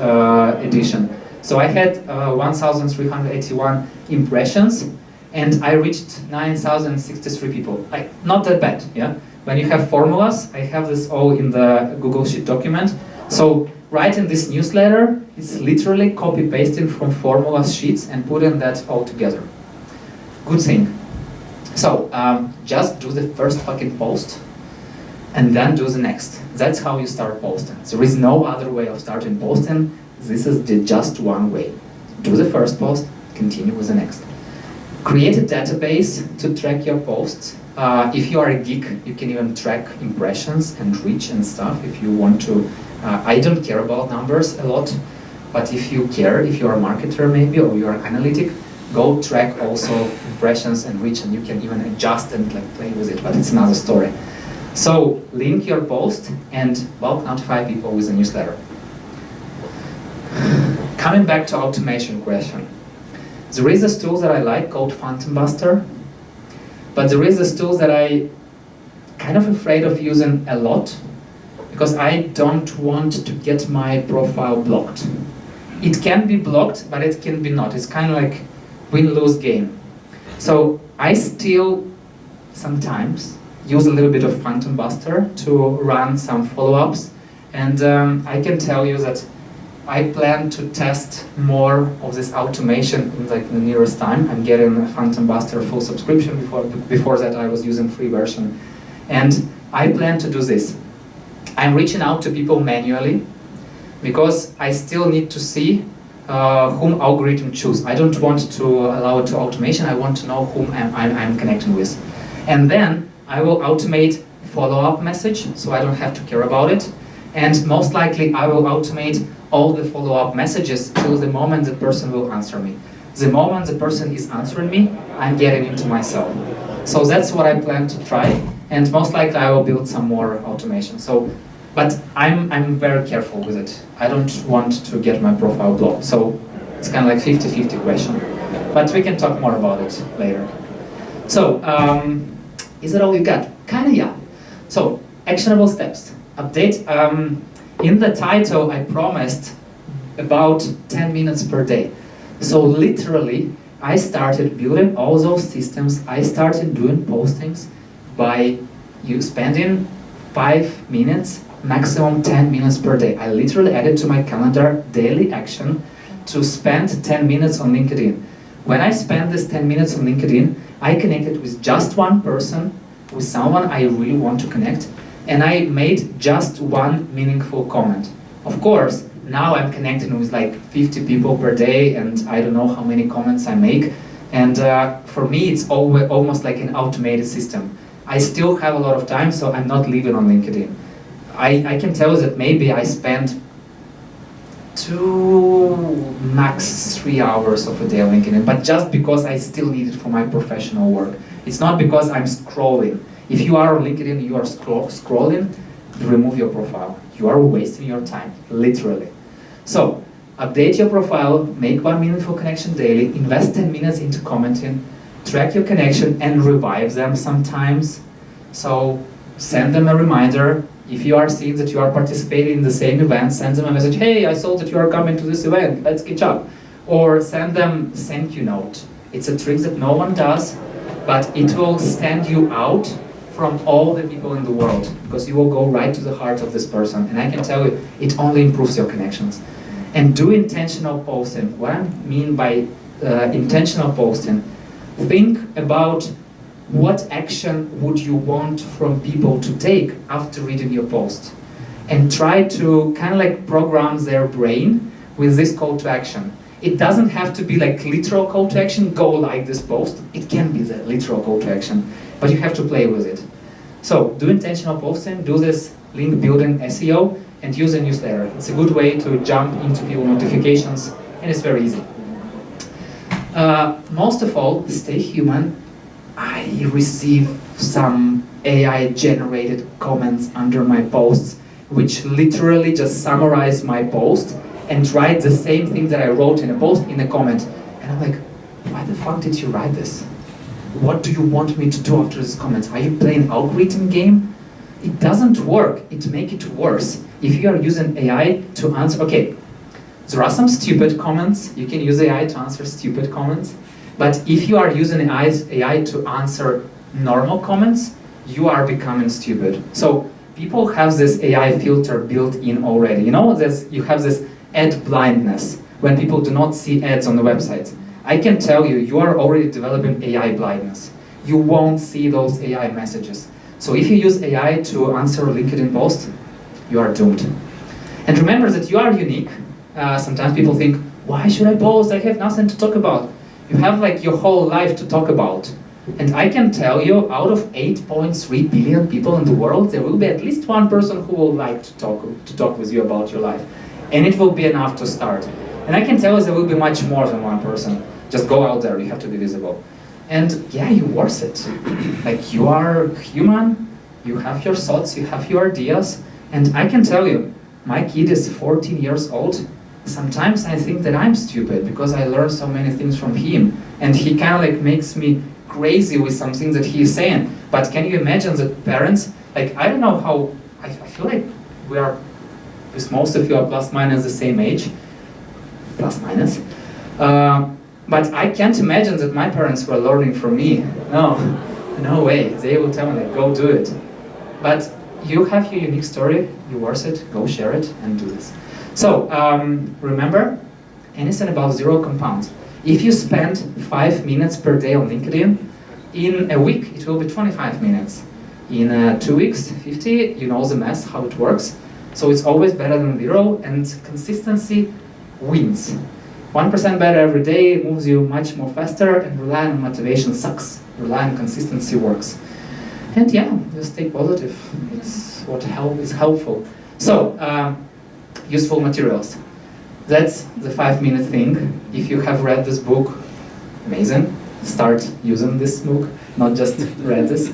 edition. So I had 1,381 impressions, and I reached 9,063 people. Like, not that bad, yeah? When you have formulas, I have this all in the Google Sheet document. So writing this newsletter is literally copy-pasting from formula sheets and putting that all together. Good thing. So just do the first fucking post and then do the next. That's how you start posting. There is no other way of starting posting. This is just one way. Do the first post, continue with the next. Create a database to track your posts. If you are a geek, you can even track impressions and reach and stuff if you want to. I don't care about numbers a lot, but if you care, if you're a marketer maybe, or you're an analytic, go track also impressions and reach, and you can even adjust and like play with it, but it's another story. So link your post and bulk notify people with a newsletter. Coming back to automation question. There is a tool that I like called Phantom Buster, but there is a tool that I kind of afraid of using a lot because I don't want to get my profile blocked. It can be blocked, but it can be not. It's kind of like win-lose game. So I still sometimes use a little bit of Phantom Buster to run some follow-ups, and I can tell you that I plan to test more of this automation in the nearest time. I'm getting a Phantom Buster full subscription. Before that I was using free version, and I plan to do this. I'm reaching out to people manually because I still need to see whom algorithm choose. I don't want to allow it to automation. I want to know whom I'm connecting with, and then I will automate follow-up message so I don't have to care about it, and most likely I will automate all the follow-up messages till the moment the person will answer me. The moment the person is answering me, I'm getting into myself. So that's what I plan to try, and most likely I will build some more automation. So, but I'm very careful with it. I don't want to get my profile blocked. So it's kind of like 50-50 question. But we can talk more about it later. So, is that all you got? Kinda, yeah. So, actionable steps. Update. In the title, I promised about 10 minutes per day. So literally, I started building all those systems. I started doing postings by you spending 5 minutes, maximum 10 minutes per day. I literally added to my calendar daily action to spend 10 minutes on LinkedIn. When I spent this 10 minutes on LinkedIn, I connected with just one person with someone I really want to connect, and I made just one meaningful comment. Of course, now I'm connecting with like 50 people per day, and I don't know how many comments I make. And for me, it's almost like an automated system. I still have a lot of time, so I'm not living on LinkedIn. I can tell you that maybe I spend 2, max 3 hours of a day on LinkedIn, but just because I still need it for my professional work. It's not because I'm scrolling. If you are on LinkedIn, you are scrolling, remove your profile. You are wasting your time, literally. So, update your profile, make one meaningful connection daily, invest 10 minutes into commenting, track your connection and revive them sometimes. So, send them a reminder. If you are seeing that you are participating in the same event, send them a message, hey, I saw that you are coming to this event, let's catch up. Or send them a thank you note. It's a trick that no one does, but it will stand you out from all the people in the world, because you will go right to the heart of this person. And I can tell you, it only improves your connections. And do intentional posting. What I mean by intentional posting, think about what action would you want from people to take after reading your post, and try to kind of like program their brain with this call to action. It doesn't have to be like literal call to action, go like this post. It can be the literal call to action, but you have to play with it. So do intentional posting, do this link building SEO, and use a newsletter. It's a good way to jump into people notifications, and it's very easy. Most of all, stay human. I receive some AI-generated comments under my posts, which literally just summarize my post and write the same thing that I wrote in a post in a comment. And I'm like, why the fuck did you write this? What do you want me to do after this comment? Are you playing algorithm game? It doesn't work. It makes it worse. If you are using AI to answer, okay, there are some stupid comments. You can use AI to answer stupid comments. But if you are using AI to answer normal comments, you are becoming stupid. So people have this AI filter built in already. You know, you have this ad blindness when people do not see ads on the website. I can tell you, you are already developing AI blindness. You won't see those AI messages. So if you use AI to answer a LinkedIn post, you are doomed. And remember that you are unique. Sometimes people think, why should I post? I have nothing to talk about. You have like your whole life to talk about. And I can tell you, out of 8.3 billion people in the world, there will be at least one person who will like to talk with you about your life. And it will be enough to start. And I can tell you there will be much more than one person. Just go out there, you have to be visible. And yeah, you're worth it. Like, you are human, you have your thoughts, you have your ideas. And I can tell you, my kid is 14 years old. Sometimes I think that I'm stupid because I learned so many things from him. And he kind of like makes me crazy with some things that he's saying. But can you imagine that parents, like, I don't know how, I feel like we are, because most of you are plus minus the same age. Plus minus. But I can't imagine that my parents were learning from me. No way. They will tell me, like, go do it. But you have your unique story, you're worth it, go share it and do this. So, remember, anything above 0 compounds. If you spend 5 minutes per day on LinkedIn, in a week it will be 25 minutes. In 2 weeks, 50, you know the math, how it works. So it's always better than 0, and consistency wins. 1% better every day moves you much more faster, and relying on motivation sucks. Relying on consistency works. And yeah, just stay positive. It's what is helpful. So, useful materials. That's the 5-minute thing. If you have read this book, amazing. Start using this book, not just read this.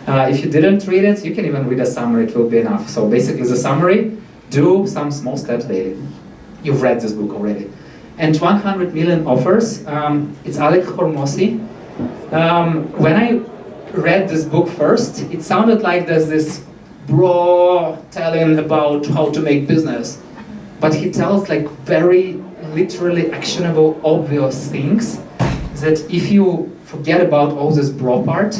If you didn't read it, you can even read a summary, it will be enough. So basically the summary, do some small steps daily. You've read this book already. And 100 million offers, it's Alec Hormozzi. When I read this book first, it sounded like there's this bro telling about how to make business. But he tells like very literally actionable, obvious things that if you forget about all this bro part,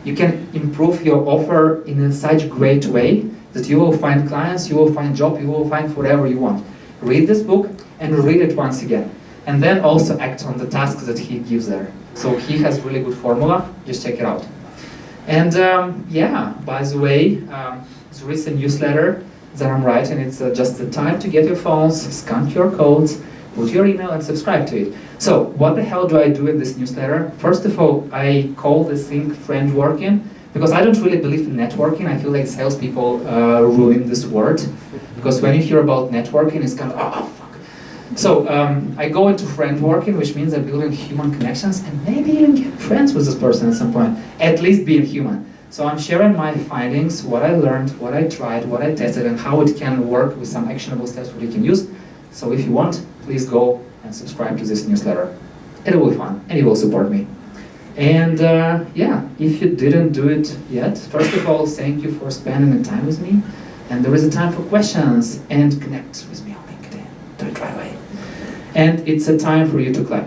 you can improve your offer in such a great way that you will find clients, you will find job, you will find whatever you want. Read this book and read it once again. And then also act on the tasks that he gives there. So he has really good formula, just check it out. And yeah, by the way, there is a newsletter that I'm writing. It's just the time to get your phones, scan QR codes, put your email and subscribe to it. So what the hell do I do in this newsletter? First of all, I call this thing friendworking because I don't really believe in networking. I feel like salespeople ruin this word because when you hear about networking, it's kind of, oh, fuck. So I go into friendworking, which means I'm building human connections and maybe even get friends with this person at some point, at least being human. So I'm sharing my findings, what I learned, what I tried, what I tested, and how it can work with some actionable steps that you can use. So if you want, please go and subscribe to this newsletter. It will be fun, and it will support me. And yeah, if you didn't do it yet, first of all, thank you for spending the time with me. And there is a time for questions and connect with me on LinkedIn. Do it right away. And it's a time for you to clap.